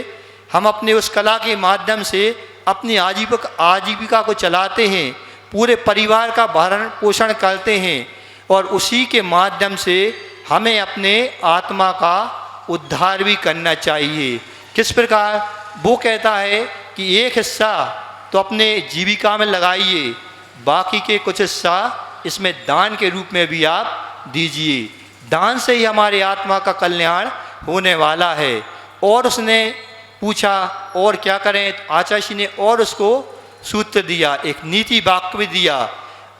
हम अपने उस कला के माध्यम से अपनी आजीविका को चलाते हैं, पूरे परिवार का भरण पोषण करते हैं और उसी के माध्यम से हमें अपने आत्मा का उद्धार भी करना चाहिए। किस प्रकार? वो कहता है कि एक हिस्सा तो अपने जीविका में लगाइए, बाकी के कुछ हिस्सा इसमें दान के रूप में भी आप दीजिए। दान से ही हमारे आत्मा का कल्याण होने वाला है। और उसने पूछा और क्या करें? आचार्य जी ने और उसको सूत्र दिया, एक नीति वाक्य भी दिया,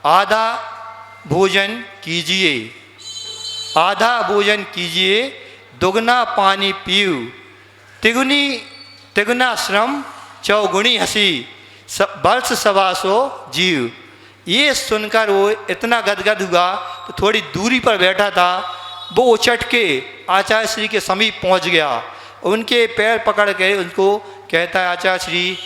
आधा भोजन कीजिए, आधा भोजन कीजिए, दुगना पानी पीऊ, तिगुना श्रम, चौगुनी हंसी, वर्ष 125 जीव। ये सुनकर वो इतना गदगद हुआ तो थोड़ी दूरी पर बैठा था, वो उछट के आचार्य श्री के समीप पहुंच गया, उनके पैर पकड़ के उनको कहता है, आचार्य श्री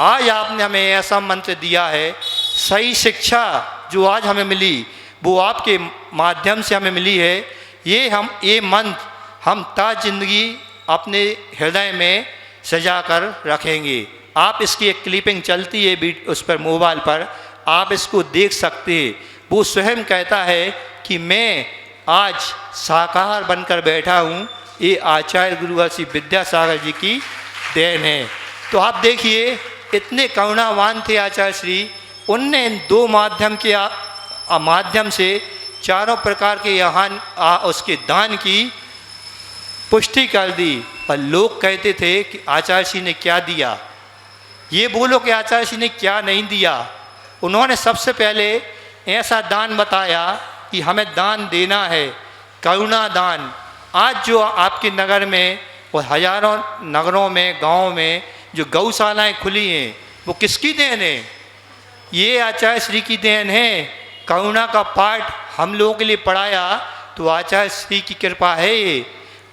आज आपने हमें ऐसा मंत्र दिया है, सही शिक्षा जो आज हमें मिली वो आपके माध्यम से हमें मिली है। ये मंत्र हम ताज जिंदगी अपने हृदय में सजा कर रखेंगे। आप इसकी एक क्लिपिंग चलती है उस पर मोबाइल पर, आप इसको देख सकते हैं। वो स्वयं कहता है कि मैं आज शाकाहार बनकर बैठा हूँ, ये आचार्य गुरुवर श्री विद्यासागर जी की देन है। तो आप देखिए इतने करुणावान थे आचार्य श्री, उनने इन 2 माध्यम से चारों प्रकार के यहाँ उसके दान की पुष्टि कर दी। और लोग कहते थे कि आचार्य श्री ने क्या दिया, ये बोलो कि आचार्य श्री ने क्या नहीं दिया। उन्होंने सबसे पहले ऐसा दान बताया कि हमें दान देना है, करुणा दान। आज जो आपके नगर में और हजारों नगरों में गाँव में जो गौशालाएं खुली हैं वो किसकी देन है? ये आचार्य श्री की देन है। करुणा का पाठ हम लोगों के लिए पढ़ाया तो आचार्य श्री की कृपा है ये।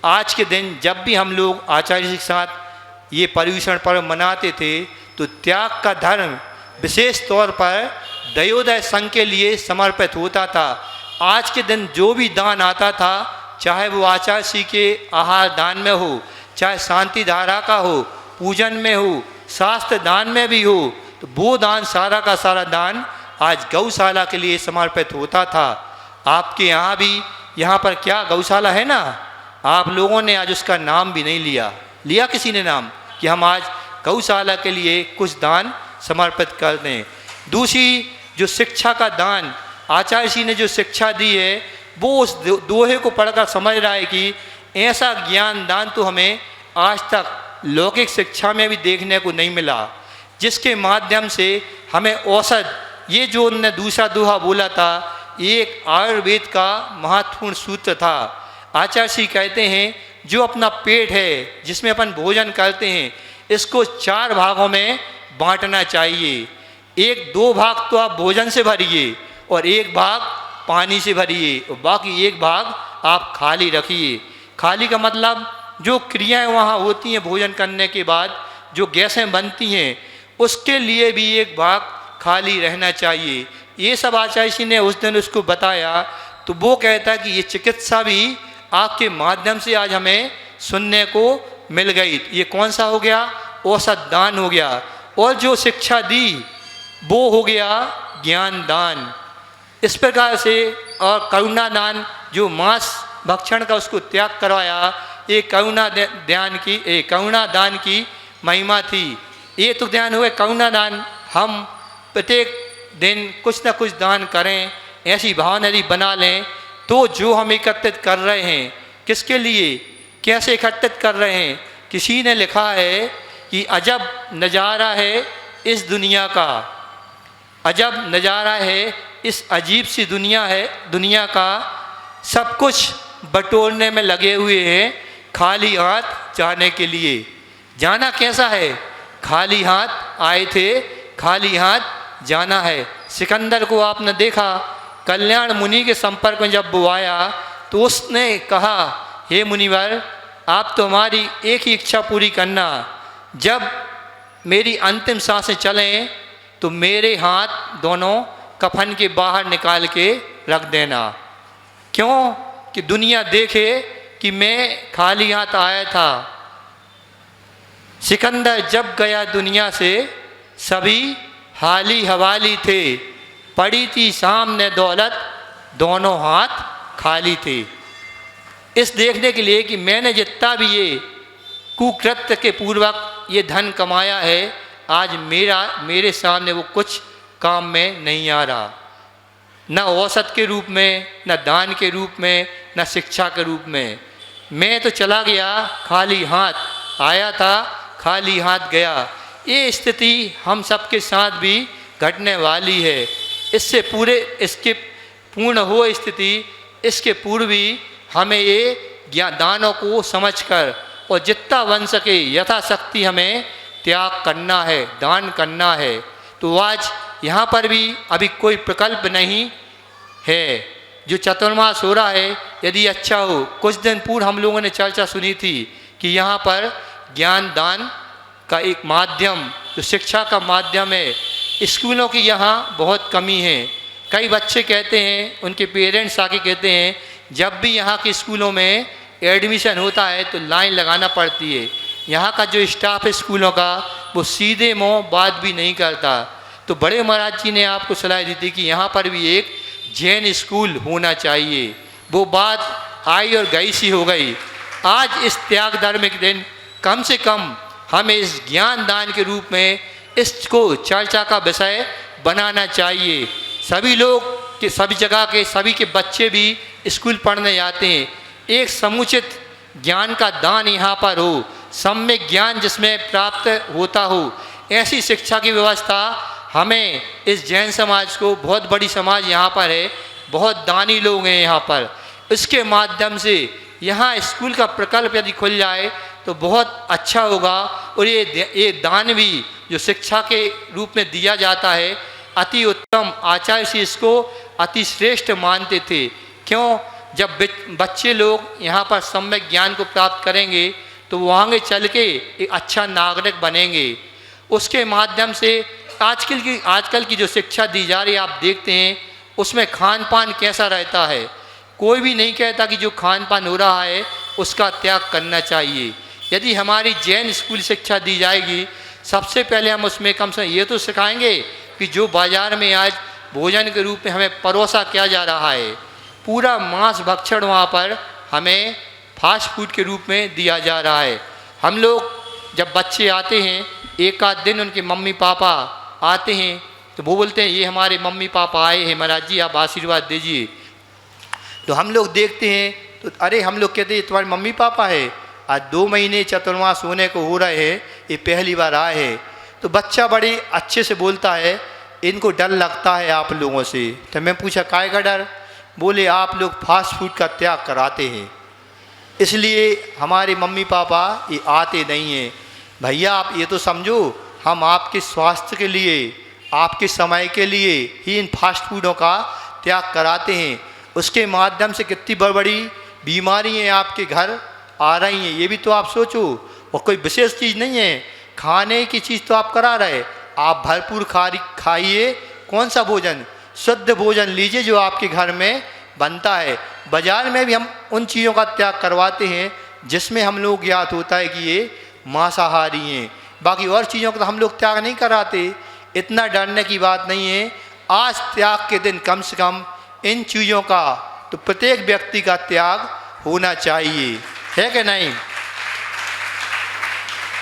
आज के दिन जब भी हम लोग आचार्य जी के साथ ये पर्युषण पर्व मनाते थे तो त्याग का धर्म विशेष तौर पर दयोदय संघ के लिए समर्पित होता था। आज के दिन जो भी दान आता था, चाहे वो आचार्य श्री के आहार दान में हो, चाहे शांति धारा का हो, पूजन में हो, शास्त्र दान में भी हो, तो वो दान सारा का सारा दान आज गौशाला के लिए समर्पित होता था। आपके यहाँ भी यहाँ पर क्या गौशाला है ना, आप लोगों ने आज उसका नाम भी नहीं लिया किसी ने नाम कि हम आज गौशाला के लिए कुछ दान समर्पित कर दें। दूसरी जो शिक्षा का दान आचार्य जी ने जो शिक्षा दी है वो उस दोहे को पढ़कर समझ रहा है कि ऐसा ज्ञान दान तो हमें आज तक लौकिक शिक्षा में भी देखने को नहीं मिला, जिसके माध्यम से हमें औषध, ये जो उन्होंने दूसरा दोहा बोला था, एक आयुर्वेद का महत्वपूर्ण सूत्र था। आचार्य श्री कहते हैं जो अपना पेट है जिसमें अपन भोजन करते हैं, इसको 4 भागों में बांटना चाहिए। 1-2 भाग तो आप भोजन से भरिए और 1 भाग पानी से भरिए और बाकी 1 भाग आप खाली रखिए। खाली का मतलब जो क्रियाएं वहाँ होती हैं भोजन करने के बाद, जो गैसें बनती हैं, उसके लिए भी 1 भाग खाली रहना चाहिए। ये सब आचार्य जी ने उस दिन उसको बताया। तो वो कहता है कि ये चिकित्सा भी आपके माध्यम से आज हमें सुनने को मिल गई। ये कौन सा हो गया? औषध दान हो गया। और जो शिक्षा दी वो हो गया ज्ञान दान। इस प्रकार से और करुणा दान, जो मांस भक्षण का उसको त्याग करवाया, ये करुणा दान की महिमा थी। ये तो ध्यान हुए करुणा दान। हम प्रत्येक दिन कुछ ना कुछ दान करें, ऐसी भावना यदि बना लें तो जो हम एकत्रित कर रहे हैं, किसके लिए, कैसे एकत्रित कर रहे हैं। किसी ने लिखा है कि अजब नज़ारा है इस दुनिया का, अजब नज़ारा है इस अजीब सी दुनिया का, सब कुछ बटोरने में लगे हुए हैं, खाली हाथ जाने के लिए। जाना कैसा है? खाली हाथ आए थे, खाली हाथ जाना है। सिकंदर को आपने देखा, कल्याण मुनि के संपर्क में जब वो आया तो उसने कहा, हे मुनिवर, आप तो हमारी एक ही इच्छा पूरी करना, जब मेरी अंतिम सांसें चलें तो मेरे हाथ दोनों कफन के बाहर निकाल के रख देना। क्यों? कि दुनिया देखे कि मैं खाली हाथ आया था। सिकंदर जब गया दुनिया से सभी हाली हवाली थे, पड़ी थी सामने दौलत, दोनों हाथ खाली थे। इस देखने के लिए कि मैंने जितना भी ये कुकृत्य के पूर्वक ये धन कमाया है, आज मेरे सामने वो कुछ काम में नहीं आ रहा, न औसत के रूप में, न दान के रूप में, न शिक्षा के रूप में। मैं तो चला गया खाली हाथ, आया था खाली हाथ गया। ये स्थिति हम सबके साथ भी घटने वाली है। इसके पूर्ण हो स्थिति, इसके पूर्व ही हमें ये दानों को समझकर और जितना बन सके यथाशक्ति हमें त्याग करना है, दान करना है। तो आज यहाँ पर भी अभी कोई प्रकल्प नहीं है। जो चतुर्मास हो रहा है, यदि अच्छा हो, कुछ दिन पूर्व हम लोगों ने चर्चा सुनी थी कि यहाँ पर ज्ञान दान का एक माध्यम, जो शिक्षा का माध्यम है, स्कूलों की यहाँ बहुत कमी है। कई बच्चे कहते हैं, उनके पेरेंट्स आके कहते हैं, जब भी यहाँ के स्कूलों में एडमिशन होता है तो लाइन लगाना पड़ती है। यहाँ का जो स्टाफ है स्कूलों का, वो सीधे मुँह बात भी नहीं करता। तो बड़े महाराज जी ने आपको सलाह दी थी कि यहाँ पर भी एक जैन स्कूल होना चाहिए। वो बात आई और गई सी हो गई। आज इस त्याग धर्म के दिन कम से कम हमें इस ज्ञान दान के रूप में इसको चर्चा का विषय बनाना चाहिए। सभी लोग के, सभी जगह के, सभी के बच्चे भी स्कूल पढ़ने जाते हैं। एक समुचित ज्ञान का दान यहाँ पर हो, सम्यक ज्ञान जिसमें प्राप्त होता हो, ऐसी शिक्षा की व्यवस्था हमें इस जैन समाज को, बहुत बड़ी समाज यहाँ पर है, बहुत दानी लोग हैं यहाँ पर, इसके माध्यम से यहाँ स्कूल का प्रकल्प यदि खुल जाए तो बहुत अच्छा होगा। और ये दान भी जो शिक्षा के रूप में दिया जाता है, अति उत्तम। आचार्य श्री इसको अति श्रेष्ठ मानते थे। क्यों? जब बच्चे लोग यहाँ पर सम्यक ज्ञान को प्राप्त करेंगे तो वो आगे चल के एक अच्छा नागरिक बनेंगे। उसके माध्यम से आजकल की जो शिक्षा दी जा रही है, आप देखते हैं उसमें खान पान कैसा रहता है। कोई भी नहीं कहता कि जो खान पान हो रहा है उसका त्याग करना चाहिए। यदि हमारी जैन स्कूल शिक्षा दी जाएगी, सबसे पहले हम उसमें कम से कम ये तो सिखाएंगे कि जो बाज़ार में आज भोजन के रूप में हमें परोसा क्या जा रहा है, पूरा मांस भक्षण वहाँ पर हमें फास्ट फूड के रूप में दिया जा रहा है। हम लोग जब बच्चे आते हैं, एक आध दिन उनके मम्मी पापा आते हैं तो वो बोलते हैं, ये हमारे मम्मी पापा आए हैं, महाराज जी आप आशीर्वाद दीजिए। तो हम लोग देखते हैं तो अरे हम लोग कहते हैं तुम्हारे मम्मी पापा है, आज 2 महीने चतुर्मास होने को हो रहे हैं, ये पहली बार आए हैं। तो बच्चा बड़े अच्छे से बोलता है, इनको डर लगता है आप लोगों से। तो मैं पूछा काय का डर? बोले आप लोग फास्ट फूड का त्याग कराते हैं, इसलिए हमारे मम्मी पापा ये आते नहीं हैं। भैया आप ये तो समझो, हम आपके स्वास्थ्य के लिए, आपके समय के लिए ही इन फास्ट फूडों का त्याग कराते हैं। उसके माध्यम से कितनी बड़ी बीमारियाँ आपके घर आ रही हैं, ये भी तो आप सोचो। और कोई विशेष चीज़ नहीं है, खाने की चीज़ तो आप करा रहे, आप भरपूर खाइए। कौन सा भोजन? शुद्ध भोजन लीजिए जो आपके घर में बनता है। बाज़ार में भी हम उन चीज़ों का त्याग करवाते हैं जिसमें हम लोग ज्ञात होता है कि ये मांसाहारी हैं। बाकी और चीज़ों का तो हम लोग त्याग नहीं कराते। इतना डरने की बात नहीं है। आज त्याग के दिन कम से कम इन चीज़ों का तो प्रत्येक व्यक्ति का त्याग होना चाहिए, है कि नहीं?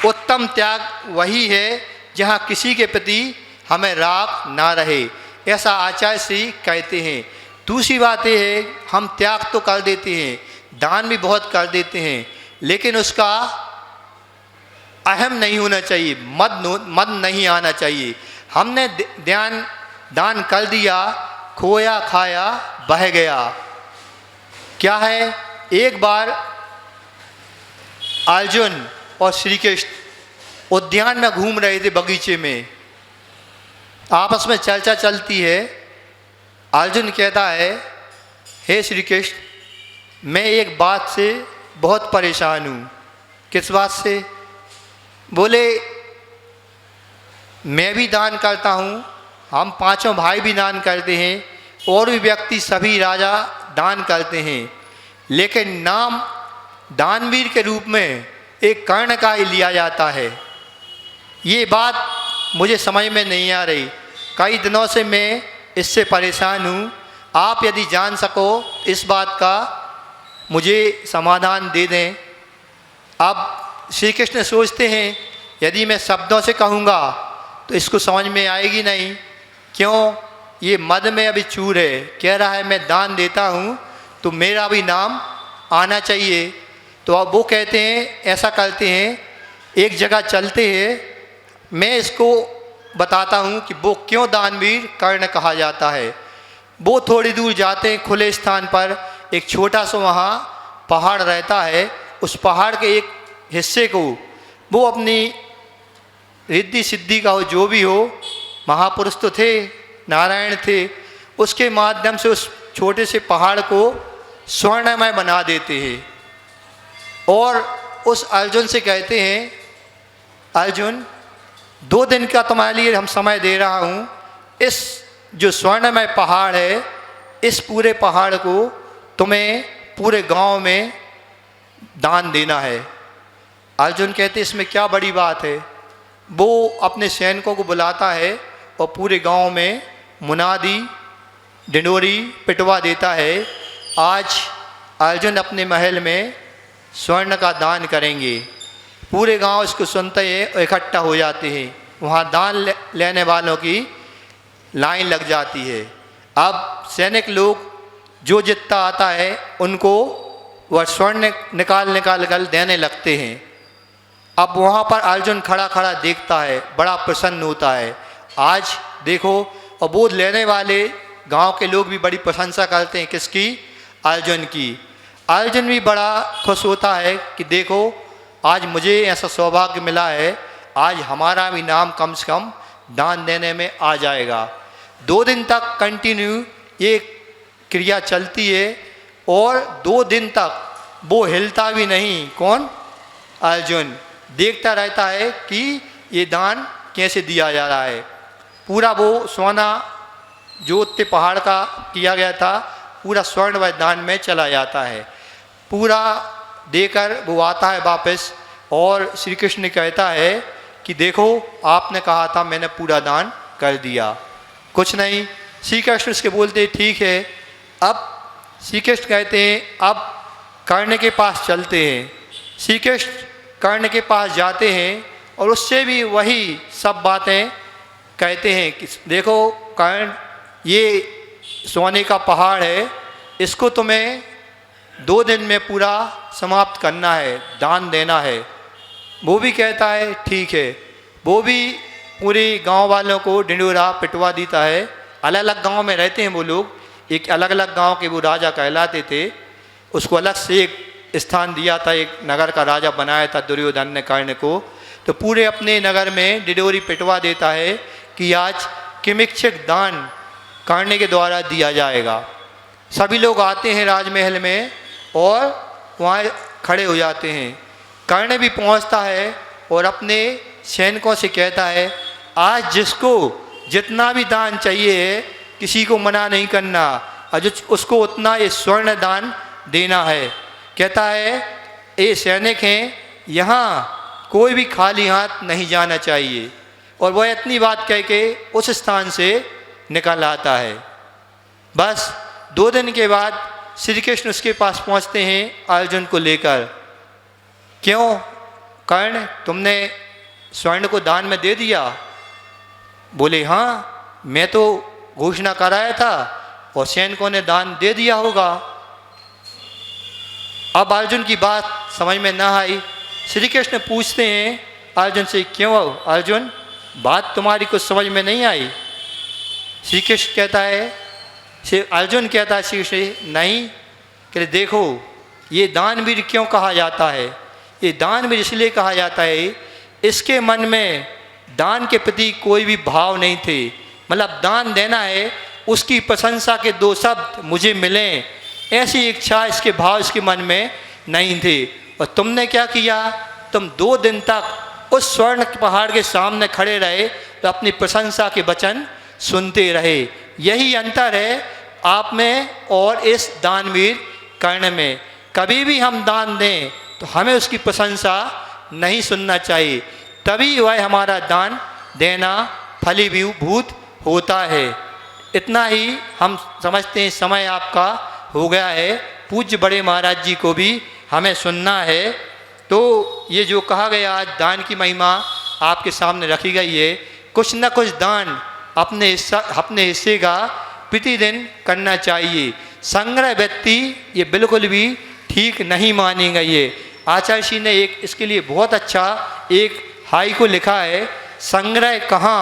उत्तम त्याग वही है जहाँ किसी के प्रति हमें राग ना रहे, ऐसा आचार्य श्री कहते हैं। दूसरी बात यह है, हम त्याग तो कर देते हैं, दान भी बहुत कर देते हैं, लेकिन उसका अहम नहीं होना चाहिए, मद नहीं आना चाहिए। हमने दान कर दिया, खोया खाया बह गया। क्या है? एक बार अर्जुन और श्री कृष्ण उद्यान में घूम रहे थे, बगीचे में। आपस में चर्चा चलती है। अर्जुन कहता है, हे श्री कृष्ण, मैं एक बात से बहुत परेशान हूँ। किस बात से? बोले, मैं भी दान करता हूँ, हम पांचों भाई भी दान करते हैं, और भी व्यक्ति सभी राजा दान करते हैं, लेकिन नाम दानवीर के रूप में एक कर्ण का ही लिया जाता है। ये बात मुझे समझ में नहीं आ रही। कई दिनों से मैं इससे परेशान हूँ। आप यदि जान सको इस बात का मुझे समाधान दे दें। अब श्री कृष्ण सोचते हैं, यदि मैं शब्दों से कहूँगा तो इसको समझ में आएगी नहीं। क्यों? ये मद में अभी चूर है। कह रहा है मैं दान देता हूँ तो मेरा भी नाम आना चाहिए। तो अब वो कहते हैं, ऐसा करते हैं, एक जगह चलते हैं, मैं इसको बताता हूँ कि वो क्यों दानवीर कर्ण कहा जाता है। वो थोड़ी दूर जाते हैं, खुले स्थान पर एक छोटा सा वहाँ पहाड़ रहता है। उस पहाड़ के एक हिस्से को वो अपनी रिद्धि सिद्धि का हो, जो भी हो, महापुरुष तो थे, नारायण थे, उसके माध्यम से उस छोटे से पहाड़ को स्वर्णमय बना देते हैं। और उस अर्जुन से कहते हैं, अर्जुन, 2 दिन का तुम्हारे लिए हम समय दे रहा हूँ। इस जो स्वर्णमय पहाड़ है, इस पूरे पहाड़ को तुम्हें पूरे गांव में दान देना है। अर्जुन कहते, इसमें क्या बड़ी बात है? वो अपने सैनिकों को बुलाता है और पूरे गांव में मुनादी डिंडोरी पिटवा देता है, आज अर्जुन अपने महल में स्वर्ण का दान करेंगे। पूरे गांव इसको सुनते हैं और इकट्ठा हो जाते हैं। वहाँ दान लेने वालों की लाइन लग जाती है। अब सैनिक लोग जो जितना आता है उनको वह स्वर्ण निकाल कर देने लगते हैं। अब वहाँ पर अर्जुन खड़ा खड़ा देखता है, बड़ा प्रसन्न होता है। आज देखो, और वो लेने वाले गांव के लोग भी बड़ी प्रशंसा करते हैं। किसकी? अर्जुन की। अर्जुन भी बड़ा खुश होता है कि देखो, आज मुझे ऐसा सौभाग्य मिला है, आज हमारा भी नाम कम से कम दान देने में आ जाएगा। 2 दिन तक कंटिन्यू ये क्रिया चलती है और 2 दिन तक वो हिलता भी नहीं। कौन? अर्जुन देखता रहता है कि ये दान कैसे दिया जा रहा है। पूरा वो सोना जो उत्ते पहाड़ का किया गया था, पूरा स्वर्ण व दान में चला जाता है। पूरा देकर वो आता है वापस, और श्री कृष्ण कहता है कि देखो, आपने कहा था, मैंने पूरा दान कर दिया। कुछ नहीं। श्री कृष्ण उसके बोलते, ठीक है। अब श्री कृष्ण कहते हैं, अब कर्ण के पास चलते हैं। श्री कृष्ण कर्ण के पास जाते हैं और उससे भी वही सब बातें कहते हैं कि देखो कर्ण, ये सोने का पहाड़ है, इसको तुम्हें 2 दिन में पूरा समाप्त करना है, दान देना है। वो भी कहता है ठीक है। वो भी पूरे गांव वालों को डिंडोरा पिटवा देता है। अलग अलग गांव में रहते हैं वो लोग, एक अलग अलग गांव के वो राजा कहलाते थे। उसको अलग से एक स्थान दिया था, एक नगर का राजा बनाया था दुर्योधन ने कर्ण को। तो पूरे अपने नगर में डिंडोरी पिटवा देता है कि आज किमिच्छिक दान कर्ण के द्वारा दिया जाएगा। सभी लोग आते हैं राजमहल में और वहाँ खड़े हो जाते हैं। कर्ण भी पहुँचता है और अपने सैनिकों से कहता है, आज जिसको जितना भी दान चाहिए है, किसी को मना नहीं करना, और उसको उतना ये स्वर्ण दान देना है। कहता है, ये सैनिक हैं, यहाँ कोई भी खाली हाथ नहीं जाना चाहिए। और वह इतनी बात कह के उस स्थान से निकल आता है। बस 2 दिन के बाद श्री कृष्ण उसके पास पहुँचते हैं अर्जुन को लेकर। क्यों कर्ण, तुमने स्वर्ण को दान में दे दिया? बोले हाँ, मैं तो घोषणा कराया था और सैनिकों ने दान दे दिया होगा। अब अर्जुन की बात समझ में ना आई। श्री कृष्ण पूछते हैं अर्जुन से, क्यों अर्जुन, बात तुम्हारी कुछ समझ में नहीं आई? श्री कृष्ण कहता है, अर्जुन कहता है श्री कृष्ण नहीं, कि देखो ये दानवीर क्यों कहा जाता है? ये दानवीर इसलिए कहा जाता है, इसके मन में दान के प्रति कोई भी भाव नहीं थे। मतलब दान देना है, उसकी प्रशंसा के दो शब्द मुझे मिलें, ऐसी इच्छा, इसके भाव इसके मन में नहीं थे। और तुमने क्या किया, तुम 2 दिन तक उस स्वर्ण पहाड़ के सामने खड़े रहे तो अपनी प्रशंसा के वचन सुनते रहे। यही अंतर है आप में और इस दानवीर कर्ण में। कभी भी हम दान दें तो हमें उसकी प्रशंसा नहीं सुनना चाहिए, तभी वह हमारा दान देना फलीभूत होता है। इतना ही हम समझते हैं। समय आपका हो गया है, पूज्य बड़े महाराज जी को भी हमें सुनना है। तो ये जो कहा गया, आज दान की महिमा आपके सामने रखी गई है। कुछ न कुछ दान अपने हिस्से का प्रतिदिन करना चाहिए। संग्रह व्यक्ति ये बिल्कुल भी ठीक नहीं मानी गई है। आचार्य जी ने एक इसके लिए बहुत अच्छा एक हाई को लिखा है, संग्रह कहाँ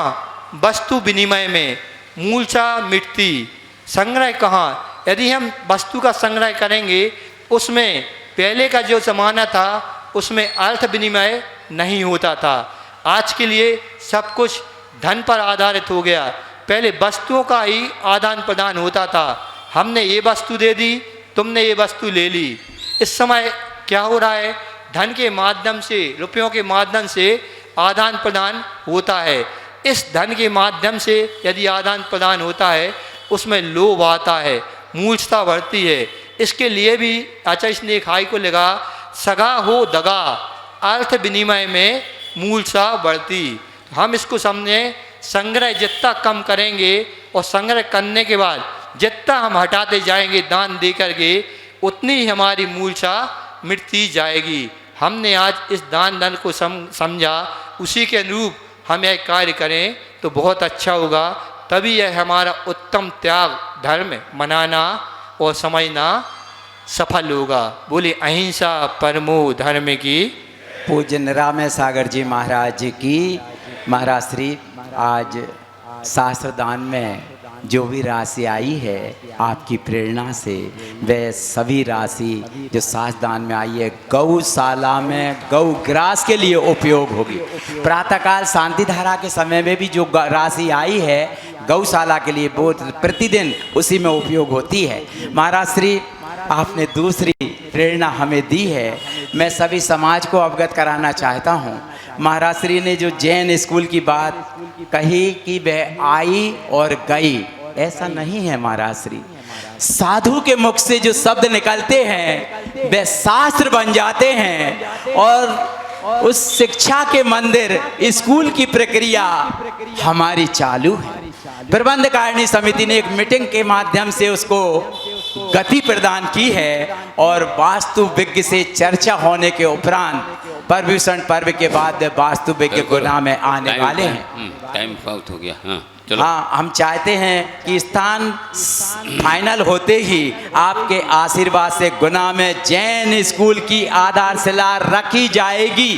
वस्तु विनिमय में मूर्छा मिटती। संग्रह कहाँ, यदि हम वस्तु का संग्रह करेंगे, उसमें पहले का जो ज़माना था उसमें अर्थ विनिमय नहीं होता था। आज के लिए सब कुछ धन पर आधारित हो गया। पहले वस्तुओं का ही आदान प्रदान होता था। हमने ये वस्तु दे दी, तुमने ये वस्तु ले ली। इस समय क्या हो रहा है, धन के माध्यम से, रुपयों के माध्यम से आदान प्रदान होता है। इस धन के माध्यम से यदि आदान प्रदान होता है, उसमें लोभ आता है, मूर्छता बढ़ती है। इसके लिए भी आचार्य ने एक हाई को लगा, सगा हो दगा अर्थ विनिमय में मूर्छा बढ़ती। हम इसको समझे, संग्रह जितना कम करेंगे और संग्रह करने के बाद जितना हम हटाते जाएंगे दान दे करके, उतनी ही हमारी मूर्छा मिटती जाएगी। हमने आज इस दान धन को समझा, उसी के अनुरूप हम यह कार्य करें तो बहुत अच्छा होगा। तभी यह हमारा उत्तम त्याग धर्म मनाना और समझना सफल होगा। बोले अहिंसा परमो धर्म की। पूज्य निरामय सागर जी महाराज जी की। महाराज श्री आज शास्त्र दान में जो भी राशि आई है आपकी प्रेरणा से, वह सभी राशि जो शास्त्र दान में आई है गौशाला में गौग्रास के लिए उपयोग होगी। प्रातःकाल शांति धारा के समय में भी जो राशि आई है गौशाला के लिए वो प्रतिदिन उसी में उपयोग होती है। महाराज श्री आपने दूसरी प्रेरणा हमें दी है, मैं सभी समाज को अवगत कराना चाहता हूँ। महाराज श्री ने जो जैन स्कूल की बात कही कि वह आई और गई, ऐसा नहीं है महाराज श्री। साधु के मुख से जो शब्द निकलते हैं वे शास्त्र बन जाते हैं और उस शिक्षा के मंदिर स्कूल की प्रक्रिया हमारी चालू है। प्रबंध कारिणी समिति ने एक मीटिंग के माध्यम से उसको गति प्रदान की है और वास्तु विज्ञ से चर्चा होने के उपरांत पर्यूषण पर्व के बाद वास्तु विज्ञ गुना में आने वाले हैं। टाइम आउट हो गया। हाँ हाँ, हम चाहते हैं कि स्थान फाइनल होते ही आपके आशीर्वाद से गुना में जैन स्कूल की आधारशिला रखी जाएगी।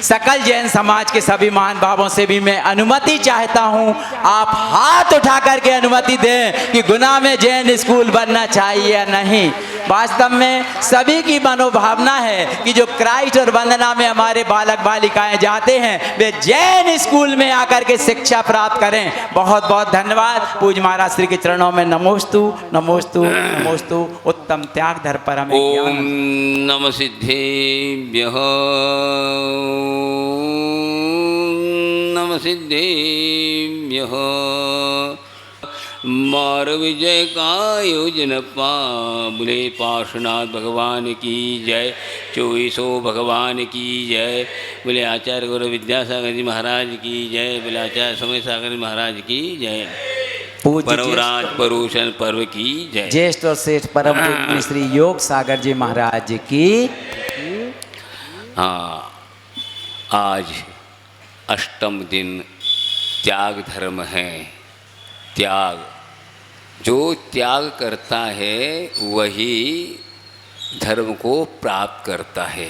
सकल जैन समाज के सभी महान भावों से भी मैं अनुमति चाहता हूं, आप हाथ उठा करके अनुमति दें कि गुना में जैन स्कूल बनना चाहिए या नहीं। वास्तव में सभी की मनोभावना है कि जो क्राइस्ट और वंदना में हमारे बालक बालिकाएं जाते हैं वे जैन स्कूल में आकर के शिक्षा प्राप्त करें। बहुत बहुत धन्यवाद। पूज्य महाराज श्री के चरणों में नमोस्तु नमोस्तु नमोस्तु। उत्तम त्याग धर पर हमें ओम नमः सिद्धेभ्यः नमः सिद्धेभ्यः। मार विजय का योजन बोले पार्श्वनाथ भगवान की जय, चौबीसों भगवान की जय। बोले आचार्य गुरु विद्यासागर जी महाराज की जय। बोले आचार्य समय सागर जी महाराज की जय। परवराज परोशन पर्व की जय। ज्येष्ठ और श्रेष्ठ परम पूज्य श्री योग सागर जी महाराज की। हाँ, आज अष्टम दिन त्याग धर्म है। त्याग, जो त्याग करता है वही धर्म को प्राप्त करता है।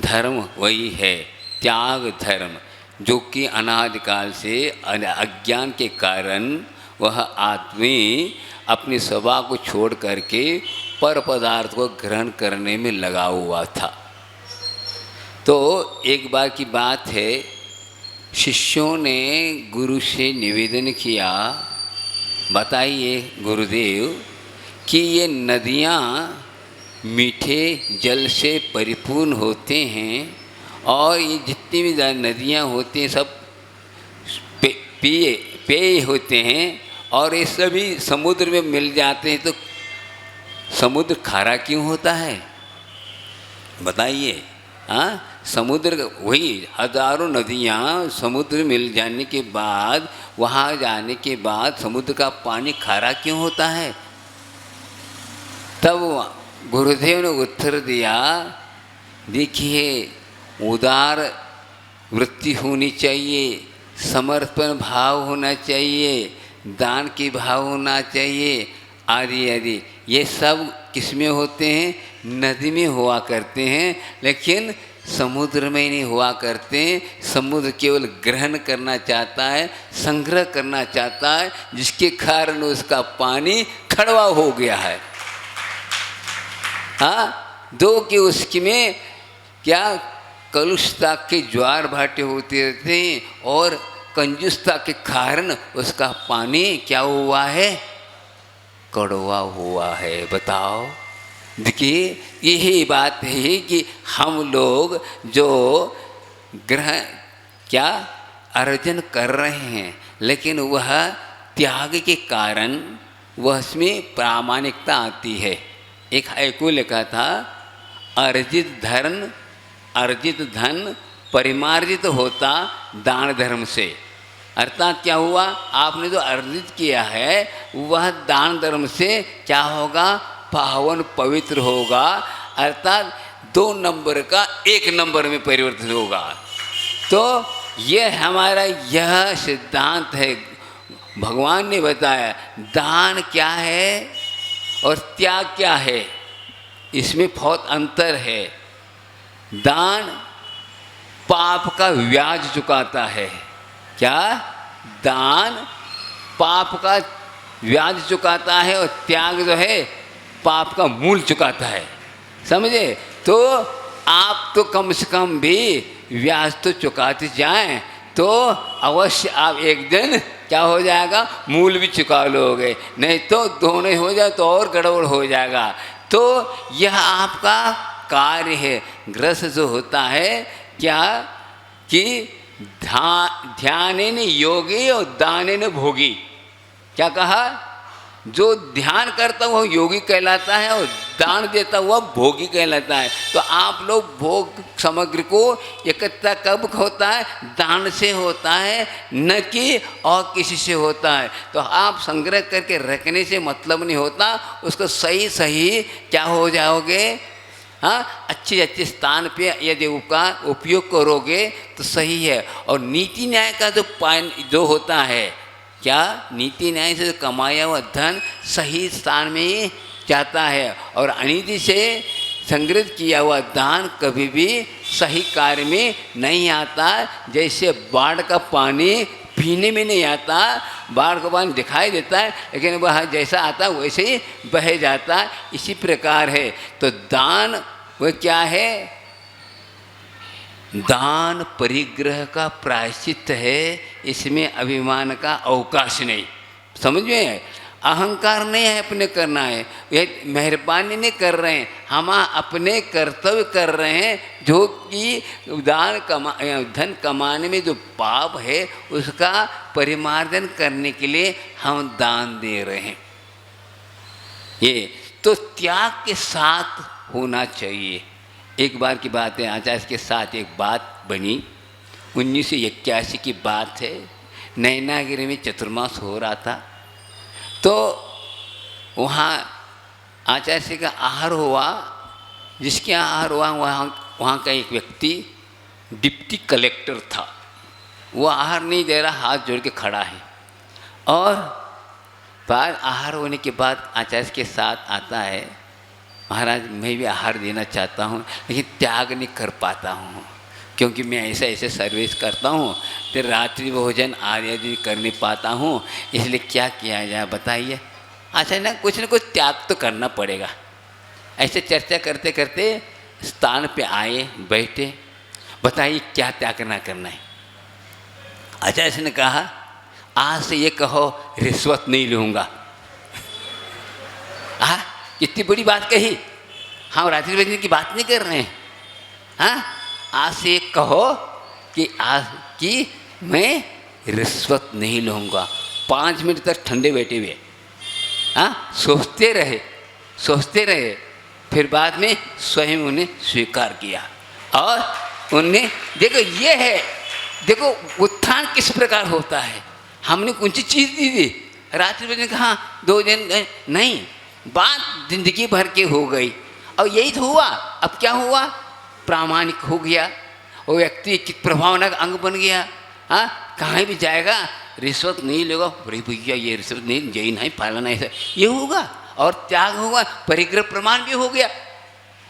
धर्म वही है त्याग धर्म, जो कि अनादिकाल से अज्ञान के कारण वह आदमी अपनी स्वभाव को छोड़ करके पर पदार्थ को ग्रहण करने में लगा हुआ था। तो एक बार की बात है, शिष्यों ने गुरु से निवेदन किया, बताइए गुरुदेव कि ये नदियाँ मीठे जल से परिपूर्ण होते हैं और ये जितनी भी नदियाँ होती हैं सब पेय होते हैं और ये सभी समुद्र में मिल जाते हैं, तो समुद्र खारा क्यों होता है? बताइए। हाँ, समुद्र वही हजारों नदियाँ समुद्र मिल जाने के बाद, वहाँ जाने के बाद समुद्र का पानी खारा क्यों होता है? तब गुरुदेव ने उत्तर दिया, देखिए उदार वृत्ति होनी चाहिए, समर्पण भाव होना चाहिए, दान की भाव होना चाहिए, आदि आदि। ये सब किस में होते हैं? नदी में हुआ करते हैं, लेकिन समुद्र में नहीं हुआ करते। समुद्र केवल ग्रहण करना चाहता है, संग्रह करना चाहता है, जिसके कारण उसका पानी खड़वा हो गया है। हाँ, दो कि उसकी में क्या कलुषता के ज्वार भाटे होते रहते हैं और कंजूसता के कारण उसका पानी क्या हुआ है? कड़वा हुआ है। बताओ, देखिए यही बात है कि हम लोग जो ग्रहण क्या अर्जन कर रहे हैं, लेकिन वह त्याग के कारण वह उसमें प्रामाणिकता आती है। एक हाइकू लिखा था, अर्जित धन परिमार्जित होता दान धर्म से। अर्थात क्या हुआ, आपने जो अर्जित किया है वह दान धर्म से क्या होगा? पावन पवित्र होगा, अर्थात 2 नंबर का 1 नंबर में परिवर्तित होगा। तो यह हमारा यह सिद्धांत है। भगवान ने बताया दान क्या है और त्याग क्या है, इसमें बहुत अंतर है। दान पाप का ब्याज चुकाता है। क्या? दान पाप का ब्याज चुकाता है और त्याग जो है पाप का मूल चुकाता है। समझे? तो आप तो कम से कम भी ब्याज तो चुकाते जाएं, तो अवश्य आप एक दिन क्या हो जाएगा? मूल भी चुका लोगे, नहीं तो दोनों हो जाए तो और गड़बड़ हो जाएगा। तो यह आपका कार्य है। ग्रस जो होता है क्या कि ध्यानेन योगी और दानेन भोगी। क्या कहा? जो ध्यान करता वह योगी कहलाता है और दान देता वह भोगी कहलाता है। तो आप लोग भोग सामग्री को एकत्रित कब होता है? दान से होता है, न कि और किसी से होता है। तो आप संग्रह करके रखने से मतलब नहीं होता, उसको सही सही क्या हो जाओगे? हाँ, अच्छे स्थान पे यदि उपयोग करोगे तो सही है। और नीति न्याय का जो होता है, क्या नीति न्याय से कमाया हुआ धन सही स्थान में ही जाता है और अनीति से संग्रहित किया हुआ दान कभी भी सही कार्य में नहीं आता। जैसे बाढ़ का पानी पीने में नहीं आता, बाढ़ का पानी दिखाई देता है लेकिन वह जैसा आता है वैसे ही बह जाता, इसी प्रकार है। तो दान वह क्या है? दान परिग्रह का प्रायश्चित है, इसमें अभिमान का अवकाश नहीं। समझ में? अहंकार नहीं है अपने करना है, यह मेहरबानी नहीं कर रहे हैं, हम अपने कर्तव्य कर रहे हैं। जो कि धन कमाने में जो पाप है उसका परिमार्जन करने के लिए हम दान दे रहे हैं। ये तो त्याग के साथ होना चाहिए। एक बार की बात है, आचार्य के साथ एक बात बनी, 1981 की बात है। नैनागिरी में चतुर्मास हो रहा था, तो वहाँ आचार्य का आहार हुआ। जिसके आहार हुआ वहाँ का एक व्यक्ति डिप्टी कलेक्टर था, वो आहार नहीं दे रहा, हाथ जोड़ के खड़ा है। और बार आहार होने के बाद आचार्य के साथ आता है, महाराज मैं भी आहार देना चाहता हूँ लेकिन त्याग नहीं कर पाता हूँ, क्योंकि मैं ऐसे सर्विस करता हूँ तो रात्रि भोजन आदि कर नहीं पाता हूँ, इसलिए क्या किया जाए बताइए। अच्छा ना कुछ त्याग तो करना पड़ेगा। ऐसे चर्चा करते करते स्थान पे आए, बैठे बताइए क्या त्याग करना है। आचार्य ने कहा आज से ये कहो रिश्वत नहीं लूँगा। हाँ, कितनी बड़ी बात कही। हम रात्रि भोजन की बात नहीं कर रहे हैं। हाँ, आज से ये कहो कि मैं रिश्वत नहीं लूँगा। 5 मिनट तक ठंडे बैठे हुए, हाँ, सोचते रहे, फिर बाद में स्वयं उन्हें स्वीकार किया। और उनने देखो ये है, देखो उत्थान किस प्रकार होता है। हमने कुछ चीज़ दी थी, रात्रि भोजन कहा 2 दिन नहीं, बात जिंदगी भर के हो गई। और यही तो हुआ। अब क्या हुआ, प्रामाणिक हो गया, वो व्यक्ति की प्रभावनाक अंग बन गया। हाँ, कहीं भी जाएगा रिश्वत नहीं लेगा, अरे भैया ये रिश्वत नहीं, जैन है फलाना ऐसा, ये होगा। और त्याग होगा, परिग्रह प्रमाण भी हो गया।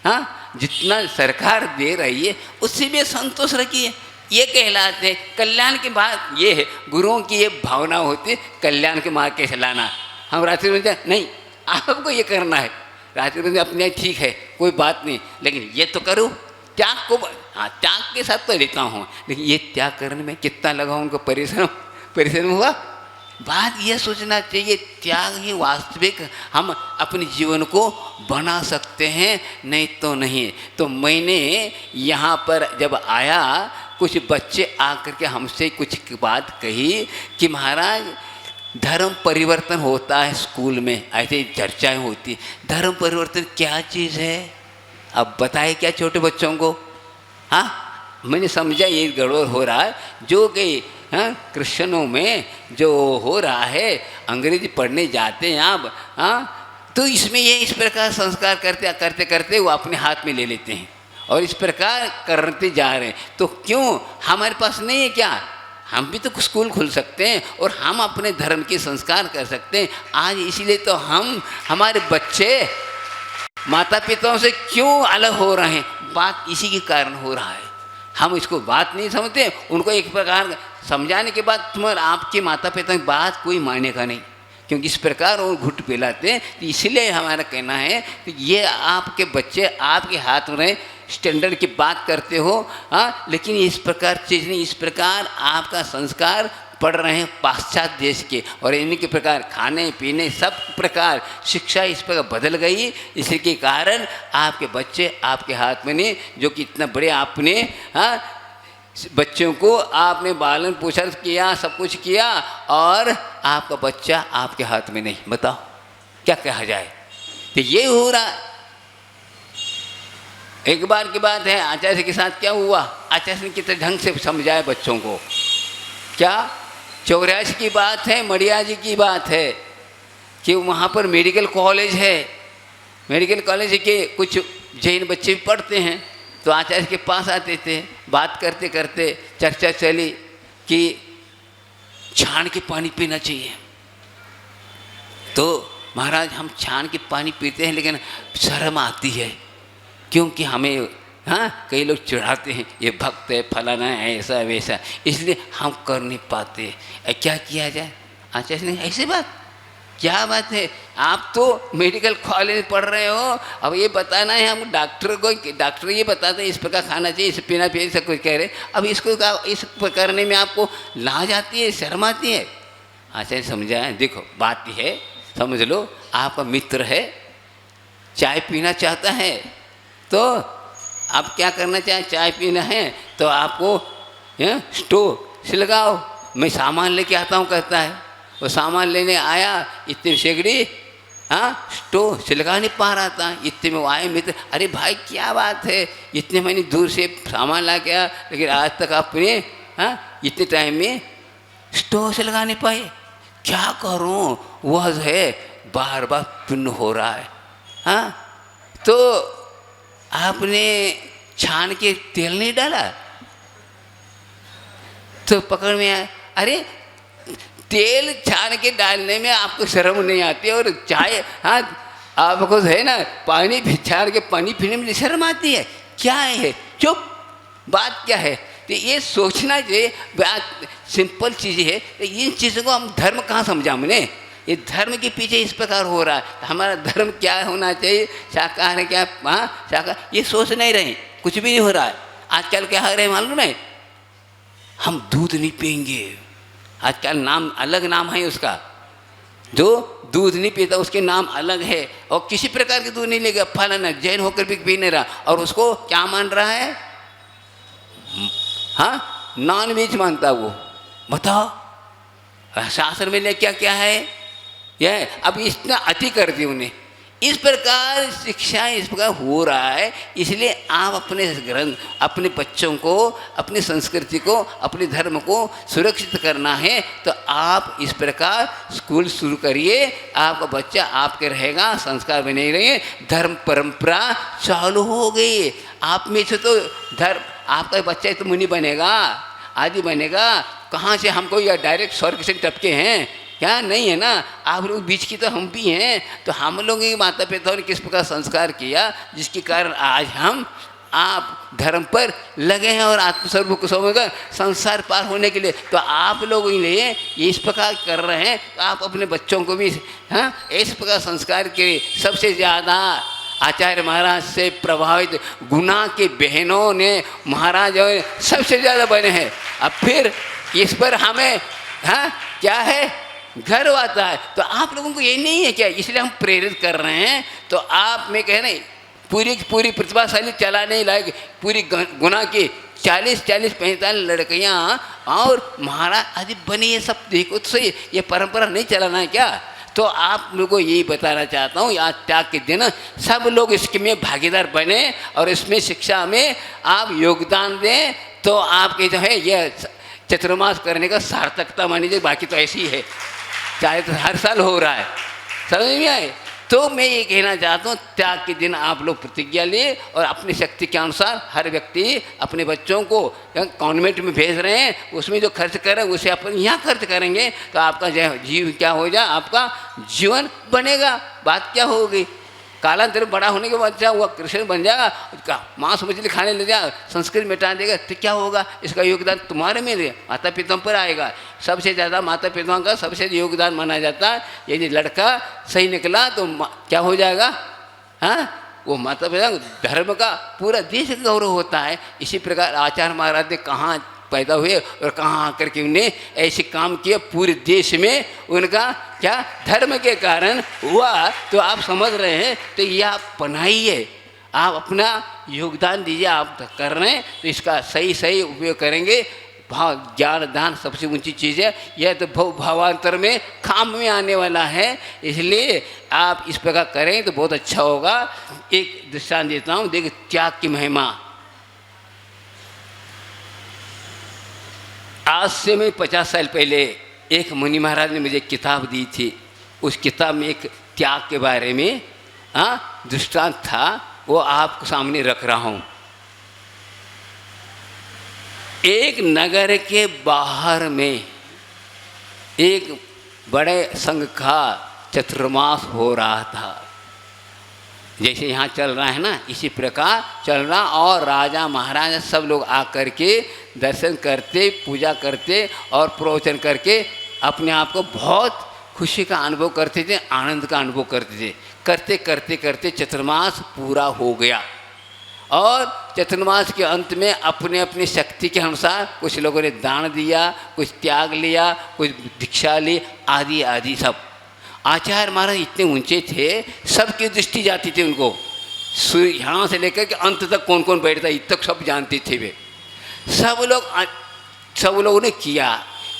हाँ, जितना सरकार दे रही है उससे भी संतोष रखिए, ये कहलाते हैं कल्याण की बात। ये है गुरुओं की ये भावना होती है, कल्याण के मार्ग के चलाना। हम रात्रि में नहीं, आपको ये करना है, रात्रि में अपने ठीक है कोई बात नहीं, लेकिन ये तो करो त्याग को। हाँ, त्याग के साथ तो लेता हूँ, लेकिन ये त्याग करने में कितना लगा उनको परिश्रम हुआ। बात ये सोचना चाहिए, त्याग ही वास्तविक हम अपने जीवन को बना सकते हैं, नहीं तो नहीं। तो मैंने यहाँ पर जब आया, कुछ बच्चे आकर के हमसे कुछ बात कही कि महाराज धर्म परिवर्तन होता है स्कूल में, ऐसे चर्चाएं होती। धर्म परिवर्तन क्या चीज़ है, अब बताए क्या छोटे बच्चों को। हाँ, मैंने समझा ये गड़बड़ हो रहा है, जो कि हाँ क्रिश्चनों में जो हो रहा है, अंग्रेजी पढ़ने जाते हैं आप। हाँ, तो इसमें ये इस प्रकार संस्कार करते करते वो अपने हाथ में ले लेते हैं और इस प्रकार करते जा रहे हैं। तो क्यों हमारे पास नहीं है क्या, हम भी तो स्कूल खुल सकते हैं और हम अपने धर्म के संस्कार कर सकते हैं आज। इसीलिए तो हमारे बच्चे माता पिताओं से क्यों अलग हो रहे हैं, बात इसी के कारण हो रहा है। हम इसको बात नहीं समझते, उनको एक प्रकार समझाने के बाद तुम्हारे आपके माता पिता की बात कोई मानेगा नहीं, क्योंकि इस प्रकार वो घुट पिलाते हैं। तो इसलिए हमारा कहना है कि ये आपके बच्चे आपके हाथ में स्टैंडर्ड की बात करते हो। हाँ, लेकिन इस प्रकार चीज़ नहीं, इस प्रकार आपका संस्कार पढ़ रहे हैं पाश्चात्य देश के, और इन्हीं के प्रकार खाने पीने सब प्रकार शिक्षा इस प्रकार बदल गई। इसी के कारण आपके बच्चे आपके हाथ में नहीं, जो कि इतना बड़े आपने हाँ बच्चों को आपने पालन पोषण किया, सब कुछ किया, और आपका बच्चा आपके हाथ में नहीं। बताओ क्या कहा जाए। तो ये हो रहा। एक बार की बात है, आचार्य के साथ क्या हुआ, आचार्य ने कितने ढंग से समझाया बच्चों को। क्या 84 की बात है, मड़िया जी की बात है कि वहाँ पर मेडिकल कॉलेज है, मेडिकल कॉलेज के कुछ जैन बच्चे भी पढ़ते हैं। तो आचार्य के पास आते थे, बात करते करते चर्चा चली कि छान के पानी पीना चाहिए। तो महाराज हम छान के पानी पीते हैं, लेकिन शर्म आती है, क्योंकि हमें हाँ कई लोग चिढ़ाते हैं ये भक्त है फलाना है ऐसा वैसा, इसलिए हम कर नहीं पाते। क्या किया जाए। आचार्य ने ऐसे बात क्या बात है, आप तो मेडिकल कॉलेज पढ़ रहे हो, अब ये बताना है हम डॉक्टर को, डॉक्टर ये बताते हैं इस प्रकार खाना चाहिए, इसे पीना चाहिए, सब कुछ कह रहे, अब इसको इस करने में आपको लाज आती है, शर्म आती है। आचार्य समझाए, देखो बात ये है, समझ लो आपका मित्र है, चाय पीना चाहता है, तो आप क्या करना चाहें, चाय पीना है तो आपको स्टोव से लगाओ, मैं सामान लेके आता हूँ कहता है। वो सामान लेने आया, इतने शेगड़ी हाँ स्टोव से लगा नहीं पा रहा था, इतने में वो आए मित्र, अरे भाई क्या बात है, इतने महीने दूर से सामान ला के आया, लेकिन आज तक आपने हाँ इतने टाइम में स्टोव से लगा नहीं पाए, क्या करूँ, वह जो है बार बार पुण्य हो रहा है। हाँ, तो आपने छान के तेल नहीं डाला, तो पकड़ में आया, अरे तेल छान के डालने में आपको शर्म नहीं आती, और चाय हाँ आपको है ना पानी छान के पानी पीने में शर्म आती है, क्या है, चुप, बात क्या है। तो ये सोचना चाहिए, बात सिंपल चीज़ है। तो इन चीज़ों को हम धर्म कहाँ समझा हमने, ये धर्म के पीछे इस प्रकार हो रहा है। हमारा धर्म क्या होना चाहिए, शाकाहार क्या हाँ शाकाहार, ये सोच नहीं रहे, कुछ भी नहीं हो रहा है। आजकल क्या हो रहे हैं मालूम है, हम दूध नहीं पिएंगे। आजकल नाम अलग नाम है उसका, जो दूध नहीं पीता उसके नाम अलग है, और किसी प्रकार के दूध नहीं लेगा, फलाना जैन होकर भी पी नहीं रहा, और उसको क्या मान रहा है, हाँ नॉन वेज मानता वो। बताओ शास्त्र में क्या क्या है, यह अब इतना अति कर दी उन्हें। इस प्रकार शिक्षा इस प्रकार हो रहा है, इसलिए आप अपने ग्रंथ, अपने बच्चों को, अपनी संस्कृति को, अपने धर्म को सुरक्षित करना है तो आप इस प्रकार स्कूल शुरू करिए। आपका बच्चा आपके रहेगा, संस्कार बने रहेंगे, धर्म परंपरा चालू हो गई। आप में से तो धर्म, आपका बच्चा तो मुनि बनेगा, आदि बनेगा। कहाँ से हमको या डायरेक्ट स्वर्ग से टपके हैं, क्या नहीं है ना। आप लोग बीच की तो हम भी हैं, तो हम लोगों के माता पिताओं ने किस प्रकार संस्कार किया, जिसके कारण आज हम आप धर्म पर लगे हैं और आत्मस्वरूप को समझकर संसार पार होने के लिए। तो आप लोग लिए इस प्रकार कर रहे हैं, तो आप अपने बच्चों को भी हाँ इस प्रकार संस्कार के। सबसे ज़्यादा आचार्य महाराज से प्रभावित गुना के बहनों ने महाराज सबसे ज़्यादा बने हैं। अब फिर इस पर हमें हाँ क्या है, गर्व आता है। तो आप लोगों को ये नहीं है क्या, इसलिए हम प्रेरित कर रहे हैं। तो आप में कह रहे पूरी पूरी प्रतिभाशाली चलाने लायक पूरी गुना की 40-45 लड़कियाँ और महाराज आदि बनी, ये सब देखो तो सही, ये परंपरा नहीं चलाना है क्या। तो आप लोगों को यही बताना चाहता हूँ, आज त्याग के दिन सब लोग इसमें भागीदार बने और इसमें शिक्षा में आप योगदान दें, तो आपके जो है ये चतुर्मास करने का सार्थकता मानी जाए। बाकी तो ऐसी ही है, चाहे तो हर साल हो रहा है, समझ में आए। तो मैं ये कहना चाहता हूँ, त्याग के दिन आप लोग प्रतिज्ञा लिए और अपनी शक्ति के अनुसार हर व्यक्ति अपने बच्चों को कॉन्वेंट में भेज रहे हैं, उसमें जो खर्च कर रहे हैं उसे अपन यहाँ खर्च करेंगे, तो आपका जीव क्या हो जाए, आपका जीवन बनेगा। बात क्या होगी, कालांतर बड़ा होने के बाद क्या हुआ, कृष्ण बन जाएगा, मांस मछली खाने लग जाएगा, संस्कृत मिटा देगा, तो क्या होगा, इसका योगदान तुम्हारे में दे, माता पिता पर आएगा। सबसे ज़्यादा माता पिताओं का सबसे योगदान माना जाता है। यदि लड़का सही निकला तो क्या हो जाएगा, हाँ वो माता पिता धर्म का पूरा देश गौरव होता है। इसी प्रकार आचार्य महाराज ने कहाँ पैदा हुए और कहाँ आकर के उन्हें ऐसे काम किए, पूरे देश में उनका क्या धर्म के कारण हुआ। तो आप समझ रहे हैं, तो ये आप बनाइए, आप अपना योगदान दीजिए। आप कर रहे हैं तो इसका सही सही उपयोग करेंगे। भाव ज्ञान दान सबसे ऊंची चीज़ है, यह तो भावांतर में काम में आने वाला है, इसलिए आप इस प्रकार करें तो बहुत अच्छा होगा। एक दृष्टांत देता हूँ, देखिए त्याग की महिमा। आज से मैं 50 साल पहले एक मुनि महाराज ने मुझे एक किताब दी थी। उस किताब में एक त्याग के बारे में दृष्टांत था, वो आपको सामने रख रहा हूँ। एक नगर के बाहर में एक बड़े संघ का चतुर्मास हो रहा था। जैसे यहाँ चल रहा है ना, इसी प्रकार चल रहा, और राजा महाराजा सब लोग आकर के दर्शन करते, पूजा करते और प्रवचन करके अपने आप को बहुत खुशी का अनुभव करते थे, आनंद का अनुभव करते थे। करते करते करते चतुर्मास पूरा हो गया, और चतुर्मास के अंत में अपने अपनी शक्ति के अनुसार कुछ लोगों ने दान दिया, कुछ त्याग लिया, कुछ दीक्षा ली, आदि आदि सब। आचार्य महाराज इतने ऊंचे थे, सबकी दृष्टि जाती थी उनको, यहाँ से लेकर के अंत तक कौन कौन बैठता इतना तक सब जानते थे वे। सब लोगों ने किया।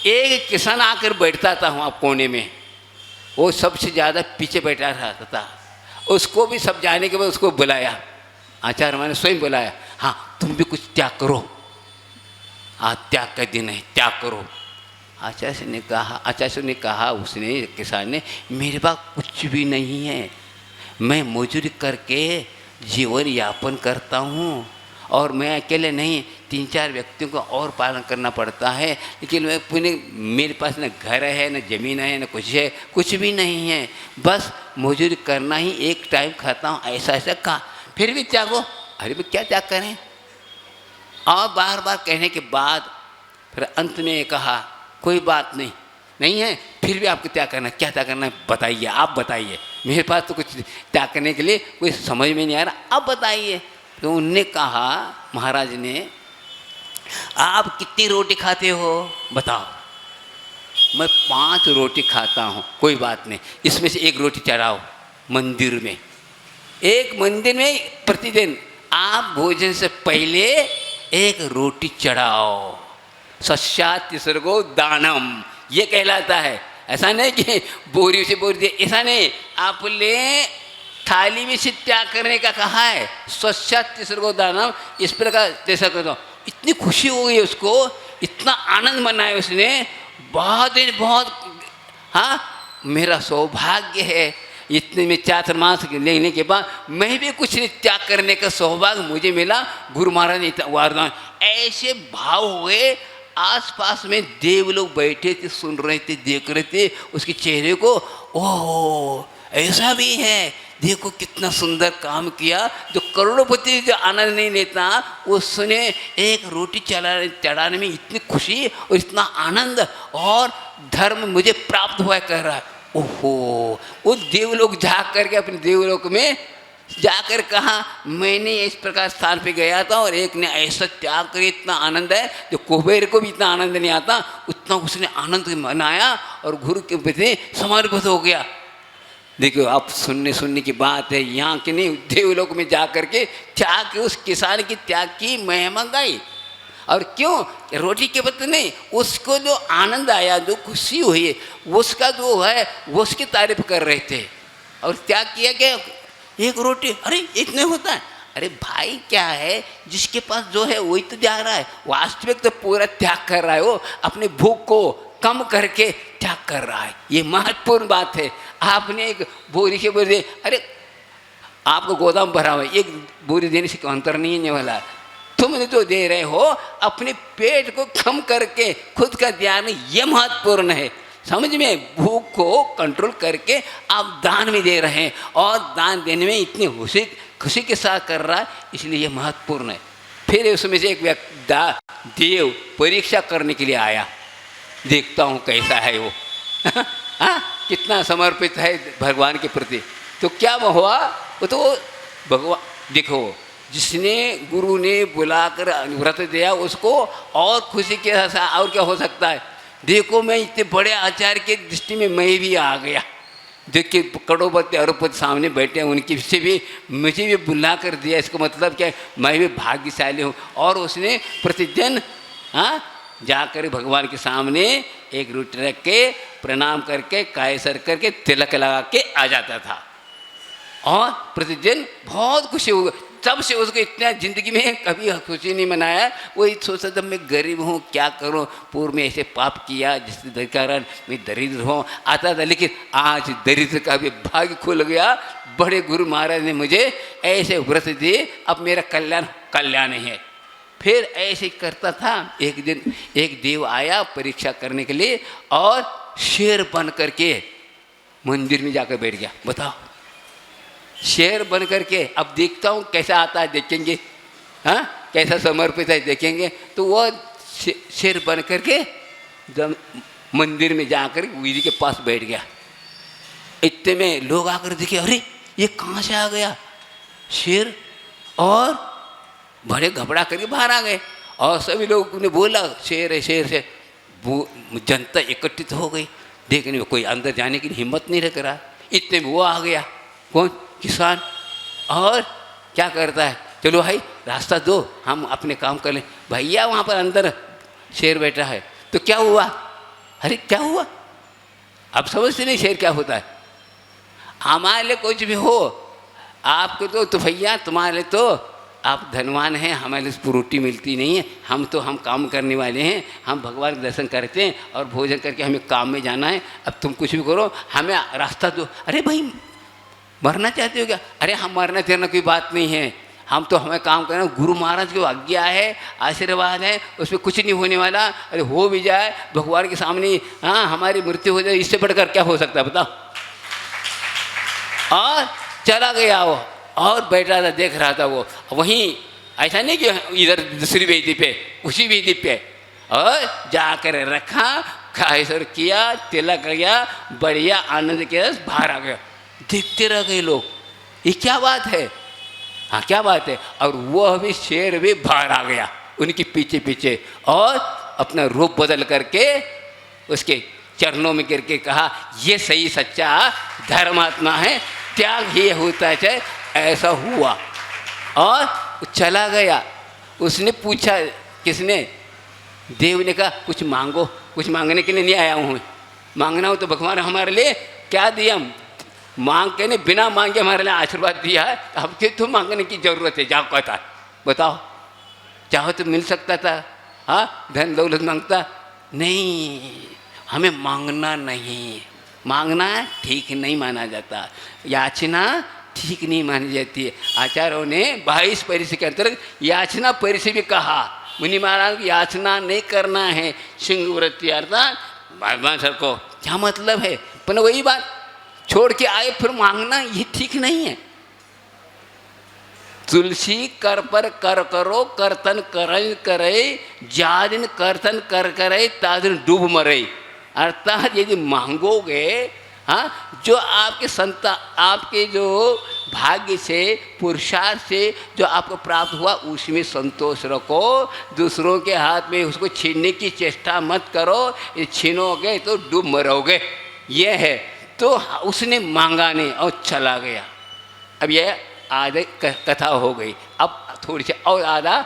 एक किसान आकर बैठता था वहाँ कोने में, वो सबसे ज़्यादा पीछे बैठा रहता था। उसको भी सब जाने के बाद उसको बुलाया, आचार्य महाराज ने स्वयं बुलाया, हाँ तुम भी कुछ त्याग करो, आज त्याग का दिन है, त्याग करो। आचार्य ने कहा उसने, किसान ने, मेरे पास कुछ भी नहीं है, मैं मजदूरी करके जीवन यापन करता हूँ, और मैं अकेले नहीं 3-4 व्यक्तियों को और पालन करना पड़ता है, लेकिन मैं पुण्य मेरे पास न घर है, न ज़मीन है, न कुछ है, कुछ भी नहीं है, बस मजदूरी करना ही, एक टाइम खाता हूँ, ऐसा ऐसा कहा। फिर भी त्यागो, अरे मैं क्या त्याग करें। और बार बार कहने के बाद फिर अंत में कहा, कोई बात नहीं है, फिर भी आपको त्याग करना, क्या त्याग करना है बताइए, आप बताइए, मेरे पास तो कुछ त्याग करने के लिए कोई समझ में नहीं आ रहा, आप बताइए। तो उनने कहा, महाराज ने आप कितनी रोटी खाते हो बताओ? मैं 5 रोटी खाता हूँ। कोई बात नहीं, इसमें से 1 रोटी चढ़ाओ मंदिर में। एक मंदिर में प्रतिदिन आप भोजन से पहले 1 रोटी चढ़ाओ। सश्चात तिसर्गो दानम, ये कहलाता है। ऐसा नहीं कि बोरी से बोरी दे, ऐसा नहीं। आपने थाली में से त्याग करने का कहा है। सश्चात तिसर्गो दानम, इस प्रकार जैसा कर दो। इतनी खुशी हो गई उसको, इतना आनंद मनाया उसने। बहुत दिन बहुत, हाँ मेरा सौभाग्य है, इतने में चातुर्मास लेने के बाद मैं भी कुछ त्याग करने का सौभाग्य मुझे मिला। गुरु महाराज ने वरदान, ऐसे भाव हुए। आसपास में देव लोग बैठे थे, सुन रहे थे, देख रहे थे उसके चेहरे को। ओह ऐसा भी है, देखो कितना सुंदर काम किया। जो करोड़पति जो आनंद नहीं लेता, उसने 1 रोटी चढ़ाने में इतनी खुशी और इतना आनंद और धर्म मुझे प्राप्त हुआ कह रहा है। ओहो, वो देवलोक जा करके अपने देवलोक में जाकर कहा मैंने इस प्रकार स्थान पे गया था और एक ने ऐसा त्याग कर, इतना आनंद है जो कुबेर को भी इतना आनंद नहीं आता, उतना उसने आनंद मनाया और गुरु के प्रति समर्पित हो गया। देखो आप सुनने की बात है, यहाँ के नहीं देवलोक में जा करके त्याग के उस किसान की त्याग की महिमा गाई। और क्यों? रोटी के पत्ते नहीं, उसको जो आनंद आया, जो खुशी हुई, उसका जो है वो उसकी तारीफ कर रहे थे। और त्याग किया क्या? 1 रोटी। अरे इतने होता है? अरे भाई क्या है, जिसके पास जो है वही तो जा रहा है। वास्तविक तो पूरा त्याग कर रहा है, वो अपने भूख को कम करके त्याग कर रहा है। ये महत्वपूर्ण बात है। आपने एक बोरी के बोरी, अरे आपको गोदाम भरा हुआ है, 1 बोरी देने से अंतर नहीं होने वाला है। तुमने जो दे रहे हो अपने पेट को कम करके खुद का ध्यान, ये महत्वपूर्ण है। समझ में, भूख को कंट्रोल करके आप दान में दे रहे हैं और दान देने में इतनी खुशी के साथ कर रहा है, इसलिए ये महत्वपूर्ण है। फिर उसमें से एक व्यक्ति देव परीक्षा करने के लिए आया, देखता हूँ कैसा है वो कितना समर्पित है भगवान के प्रति। तो क्या हुआ? वो तो भगवान देखो, जिसने गुरु ने बुलाकर व्रत दिया उसको और खुशी के साथ और क्या हो सकता है। देखो मैं इतने बड़े आचार्य के दृष्टि में मैं भी आ गया, देखिए करोड़पति अरबपति सामने बैठे हैं, उनकी से भी मुझे भी बुला कर दिया। इसका मतलब क्या है? मैं भी भाग्यशाली हूँ। और उसने प्रतिदिन जाकर भगवान के सामने 1 रोटी रख के प्रणाम करके काय सर करके तिलक लगा के आ जाता था और प्रतिदिन बहुत खुशी हो। तब से उसको इतना ज़िंदगी में कभी खुशी नहीं मनाया। वही सोचता था मैं गरीब हूँ, क्या करूँ, पूर्व में ऐसे पाप किया जिसके कारण मैं दरिद्र हूँ आता था। लेकिन आज दरिद्र का भी भाग्य खुल गया, बड़े गुरु महाराज ने मुझे ऐसे व्रत दिए, अब मेरा कल्याण ही है। फिर ऐसे करता था। एक दिन एक देव आया परीक्षा करने के लिए और शेर बन करके मंदिर में जाकर बैठ गया। बताओ, शेर बन करके अब देखता हूँ कैसा आता है, देखेंगे कैसा समर्पित है देखेंगे। तो वो शेर बन करके जब मंदिर में जाकर विधि के पास बैठ गया। इतने में लोग आकर देखे, अरे ये कहाँ से आ गया शेर, और बड़े घबरा करके बाहर आ गए। और सभी लोगों ने बोला शेर है, शेर से। वो जनता एकत्रित हो गई, देखने में कोई अंदर जाने की हिम्मत नहीं रख रहा। इतने में वो आ गया, कौन? किसान। और क्या करता है, चलो भाई रास्ता दो, हम अपने काम कर लें। भैया वहाँ पर अंदर शेर बैठा है। तो क्या हुआ? अरे क्या हुआ? अब समझते नहीं शेर क्या होता है। हमारे लिए कुछ भी हो, आपको तो भैया तुम्हारे तो आप धनवान हैं, हमारे लिए रोटी मिलती नहीं है। हम काम करने वाले हैं, हम भगवान के दर्शन करते हैं और भोजन करके हमें काम में जाना है। अब तुम कुछ भी करो, हमें रास्ता दो। अरे भाई मरना चाहते हो क्या? अरे हम मरना तेरना कोई बात नहीं है, हम तो हमें काम करना, गुरु महाराज की आज्ञा है, आशीर्वाद है, उसमें कुछ नहीं होने वाला। अरे हो भी जाए भगवान के सामने हमारी मृत्यु हो जाए, इससे बढ़कर क्या हो सकता है बताओ। और चला गया वो और बैठा था, देख रहा था वो वहीं। ऐसा नहीं कि इधर दूसरी वेदी पे, उसी वेदी पे और जाकर रखा, खाइसर किया, तिलक गया, बढ़िया आनंद के रस बाहर आ गया। देखते रह गए लोग, ये क्या बात है, क्या बात है। और वह भी शेर भी बाहर आ गया उनके पीछे पीछे और अपना रूप बदल करके उसके चरणों में गिर के कहा, ये सही सच्चा धर्मात्मा है, त्याग ही होता है। ऐसा हुआ और चला गया। उसने पूछा, किसने? देव ने कहा कुछ मांगो। कुछ मांगने के लिए नहीं आया हूँ, मांगना हो तो भगवान हमारे लिए क्या दिया, मांग के नहीं, बिना मांगे हमारे लिए आशीर्वाद दिया है, अब क्यों तो मांगने की जरूरत है? जाओ कहता है, बताओ, चाहो तो मिल सकता था। हाँ, धन दौलत मांगता नहीं, हमें मांगना नहीं, मांगना ठीक नहीं माना जाता, याचना ठीक नहीं मानी जाती है। आचार्यों ने 22 परिधि के अंतर्गत याचना परिधि भी कहा, मुनि महाराज याचना नहीं करना है, सिंह वृत्ति अर्थात भगवान सर को क्या मतलब है, पर वही बात छोड़ के आए फिर मांगना, ये ठीक नहीं है। तुलसी कर पर कर करो, करतन करे करे, जादिन करतन कर करे, तादिन डूब मरे। अर्थात यदि मांगोगे, हाँ, जो आपके संता, आपके जो भाग्य से, पुरुषार्थ से जो आपको प्राप्त हुआ उसमें संतोष रखो, दूसरों के हाथ में उसको छीनने की चेष्टा मत करो, ये छीनोगे तो डूब मरोगे। ये है। तो उसने मांगा नहीं और चला गया। अब यह आधे कथा हो गई। अब थोड़ी सी और आधा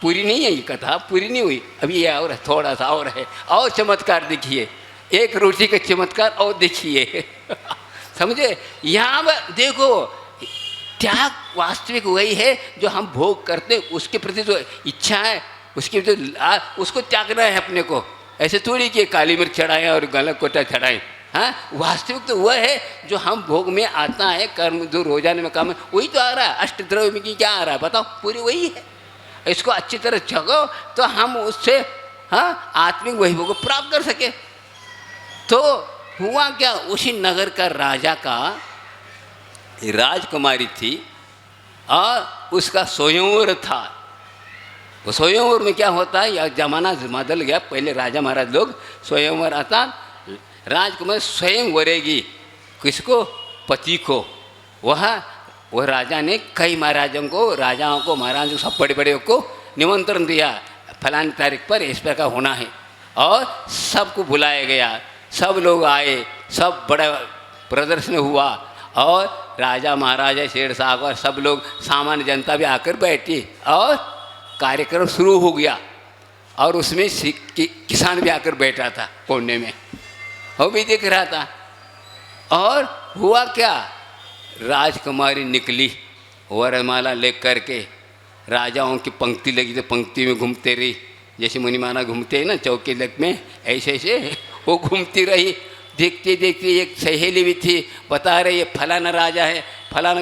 पूरी नहीं है, ये कथा पूरी नहीं हुई, अब ये और थोड़ा सा और है, और चमत्कार देखिए, एक रोटी का चमत्कार और देखिए समझे? यहाँ पर देखो, त्याग वास्तविक वही है जो हम भोग करते, उसके प्रति जो इच्छा है, उसकी जो उसको त्यागना है अपने को। ऐसे थोड़ी कि काली मिर्च चढ़ाएं और गला कोटा चढ़ाएं। हाँ, वास्तविक तो वह है जो हम भोग में आता है, कर्म जो रोजाना में काम है वही तो आ रहा है। अष्टद्रव्य में क्या आ रहा है बताओ? पूरी वही है। इसको अच्छी तरह जगो तो हम उससे, हाँ, आत्मिक वही भोग प्राप्त कर सके। तो हुआ क्या, उसी नगर का राजा का राजकुमारी थी और उसका स्वयंवर था। वो स्वयंवर में क्या होता है, यह जमाना बदल गया, पहले राजा महाराज लोग स्वयंवर आता, राजकुमारी स्वयं वरेगी किसको? पति को। वह राजा ने कई महाराजों को, राजाओं को, महाराजों को, सब बड़े बड़े को निमंत्रण दिया, फलानी तारीख पर इस प्रकार होना है, और सबको बुलाया गया। सब लोग आए, सब बड़ा प्रदर्शन हुआ और राजा महाराजा शेर साहब और सब लोग, सामान्य जनता भी आकर बैठी और कार्यक्रम शुरू हो गया। और उसमें किसान भी आकर बैठा था कोने में, वो भी देख रहा था। और हुआ क्या, राजकुमारी निकली वरमाला लेकर के, राजाओं की पंक्ति लगी तो पंक्ति में घूमते रही, जैसे मुनिमाना घूमते हैं ना चौकी लग में, ऐसे ऐसे वो घूमती रही। देखते देखते एक सहेली भी थी, बता रहे ये फलाना राजा है, फलाना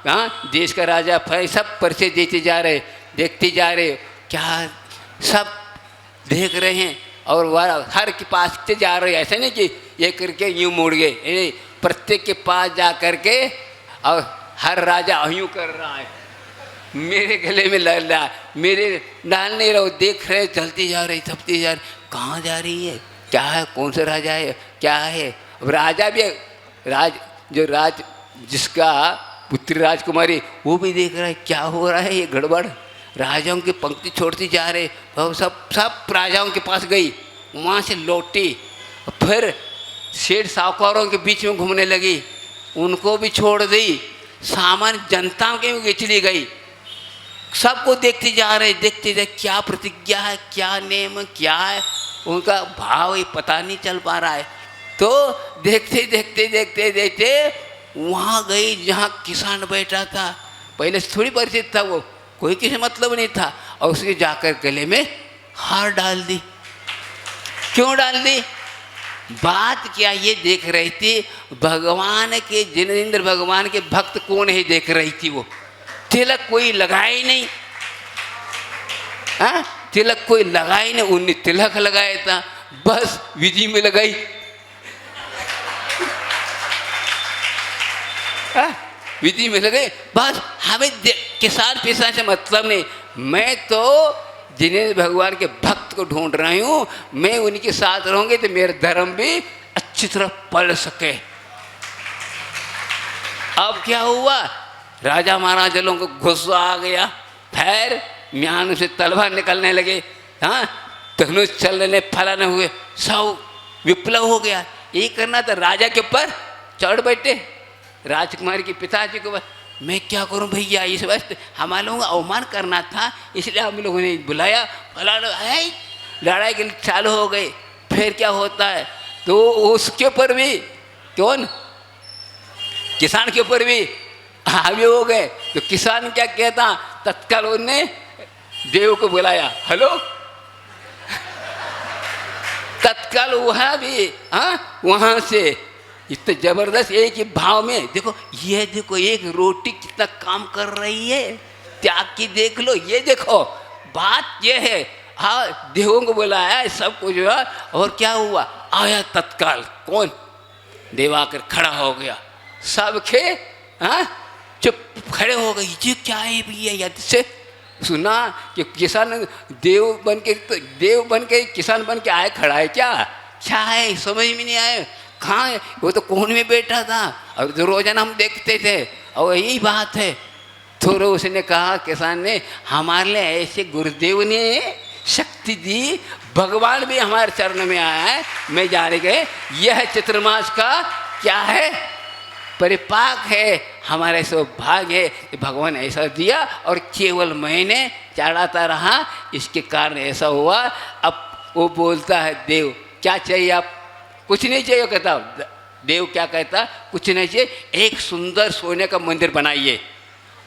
कहाँ देश का राजा, सब परिचय देते जा रहे, देखते जा रहे, क्या सब देख रहे हैं और वह हर के पास से जा रहे, ऐसे नहीं कि ये करके यूँ मुड़ गए, प्रत्येक के पास जा करके और हर राजा यूँ कर रहा है, मेरे गले में लग रहा, मेरे डाल नहीं रहो, देख रहे, चलती जा रही, थपती जा रही, कहाँ जा रही है, क्या है, कौन सा राजा है, क्या है। अब राजा भी जिसका पुत्री राजकुमारी, वो भी देख रहा है क्या हो रहा है, ये गड़बड़, राजाओं की पंक्ति छोड़ती जा रहे, और सब राजाओं के पास गई, वहाँ से लौटी, फिर शेर साहूकारों के बीच में घूमने लगी, उनको भी छोड़ दी, सामान्य जनता के भी चली गई, सबको देखते जा रहे, देखते क्या प्रतिज्ञा है, क्या नियम, क्या है, उनका भाव ही पता नहीं चल पा रहा है। तो देखते देखते देखते देखते वहाँ गई जहाँ किसान बैठा था, पहले से थोड़ी परिचित था वो, कोई किसी मतलब नहीं था, और उसके जाकर गले में हार डाल दी। क्यों डाल दी? बात क्या ये देख रही थी, भगवान के, जिनेंद्र भगवान के भक्त कौन है देख रही थी वो, तिलक कोई लगाया ही नहीं, हाँ, तिलक कोई लगाया ही नहीं, उन्हें तिलक लगाया था, बस विधि में लगाई, विधि में लगे, बस हमें किसान पिसान से मतलब नहीं, मैं तो जिनेंद्र भगवान के भक्त को ढूंढ रही हूँ, मैं उनके साथ रहूँगी तो मेरा धर्म भी अच्छी तरह पल सके। अब क्या हुआ, राजा महाराजा लोगों को गुस्सा आ गया, फिर म्यान से तलवार निकलने लगे, हाँ धनुष चलने फलाने हुए, सब विप्लव हो गया। यही करना था, राजा के ऊपर चढ़ बैठे, राजकुमारी के पिताजी को, मैं क्या करूं भैया, इस वक्त हमारे लोगों का अवमान करना था, इसलिए हम लोगों ने बुलाया, फलाना है, लड़ाई के लिए चालू हो गई। फिर क्या होता है, तो उसके ऊपर भी कौन, किसान के ऊपर भी हावी हो गए। तो किसान क्या कहता, तत्काल उन्होंने देव को बुलाया, हेलो, तत्काल वहाँ भी, हाँ वहाँ से इतने जबरदस्त एक ही भाव में, देखो ये देखो एक रोटी कितना काम कर रही है, त्याग की देख लो, ये देखो बात ये है। हाँ देवों को बुलाया, सब कुछ हुआ, और क्या हुआ, आया तत्काल कौन, देव आकर खड़ा हो गया, सब खे हाँ चुप खड़े हो गए, ये क्या है भैया, यद से सुना कि किसान देव बन के किसान बन के आए, खड़ा है, क्या है समझ में नहीं आए, कहाँ है, वो तो कोने में बैठा था और जो रोजाना हम देखते थे, और यही बात है। तो उसने कहा, किसान ने, हमारे लिए ऐसे गुरुदेव ने शक्ति दी, भगवान भी हमारे चरण में आया है, मैं जाने गए यह चित्रमास का क्या है, परिपाक है, हमारे सौभाग्य है कि भगवान ऐसा दिया, और केवल मैंने चढ़ाता रहा, इसके कारण ऐसा हुआ। अब वो बोलता है, देव क्या चाहिए, आप कुछ नहीं चाहिए, कहता देव क्या कहता, कुछ नहीं चाहिए, एक सुंदर सोने का मंदिर बनाइए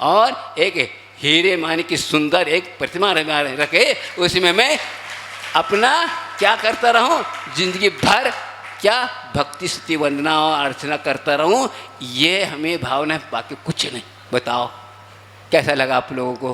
और एक हीरे मानी की सुंदर एक प्रतिमा रखे, उसमें मैं अपना क्या करता रहूं, जिंदगी भर क्या भक्ति स्तुति वंदना और अर्चना करता रहूं, ये हमें भावना है, बाकी कुछ नहीं। बताओ कैसा लगा आप लोगों को,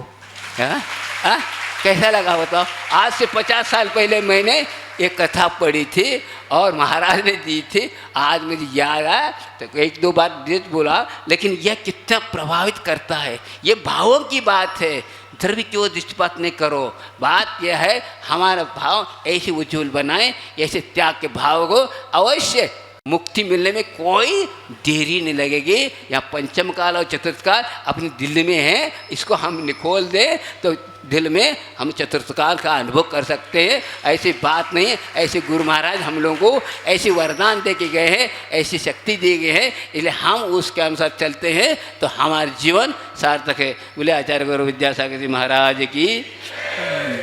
हाँ कैसा लगा बताओ। आज से 50 साल पहले मैंने एक कथा पढ़ी थी और महाराज ने दी थी, आज मुझे याद आया तो एक दो बार डेट बोला, लेकिन यह कितना प्रभावित करता है, ये भावों की बात है, द्रव्य की ओर दृष्टिपात नहीं करो। बात यह है, हमारा भाव ऐसे उज्ज्वल बनाए, ऐसे त्याग के भाव को अवश्य मुक्ति मिलने में कोई देरी नहीं लगेगी। या पंचम काल और चतुर्थ काल अपने दिल में है, इसको हम निखोल दें तो दिल में हम चतुर्थ काल का अनुभव कर सकते हैं। ऐसी बात नहीं, ऐसे गुरु महाराज हम लोगों को ऐसी वरदान दे के गए हैं, ऐसी शक्ति दी गई है, इसलिए हम उसके अनुसार चलते हैं तो हमारा जीवन सार्थक है। बोले आचार्य गुरु विद्यासागर जी महाराज की।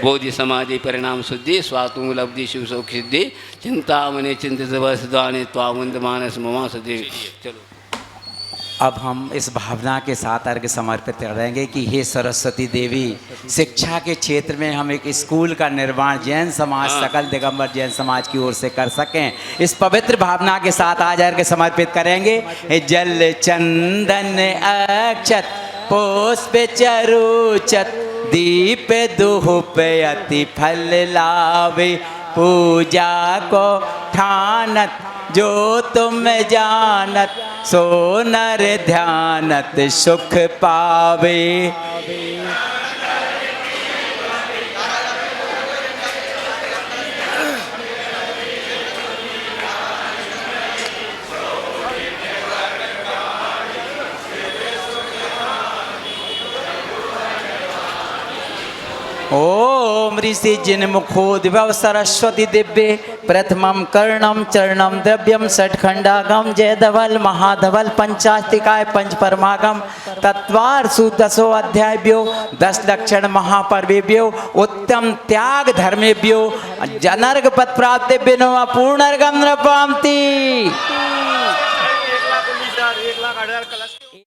बोधि समाधि परिणाम शुद्धि स्वातुंग लब्धि शिव सौख सिद्धि चिंतामणि चिंतित वसुदाने त्वामुंद मानस ममा सदि। चलो अब हम इस भावना के साथ अर्घ्य समर्पित करेंगे कि हे सरस्वती देवी, शिक्षा के क्षेत्र में हम एक स्कूल का निर्माण जैन समाज, सकल दिगंबर जैन समाज की ओर से कर सकें। इस पवित्र भावना के साथ आज अर्घ्य समर्पित करेंगे। हे जल चंदन अक्षत पुष्प चरुचत दीप धूप अति फल लावे, पूजा को ठानत जो तुम जानत, सो नर ध्यानत सुख पावे। ओम ऋषि जिन मुखोद्भव सरस्वती दिव्य प्रथमम कर्णम चरणम द्रव्यम षटखंडागम जय धवल महाधवल पंचास्तिकाय पंच परमागम तत्वार सुदसो अध्यायभ्यो 10 लक्षण महापर्वेभ्यो उत्तम त्याग धर्मेभ्यो जनर्ग पद प्राप्तिभ्यो पूर्णर्गम नृपांति।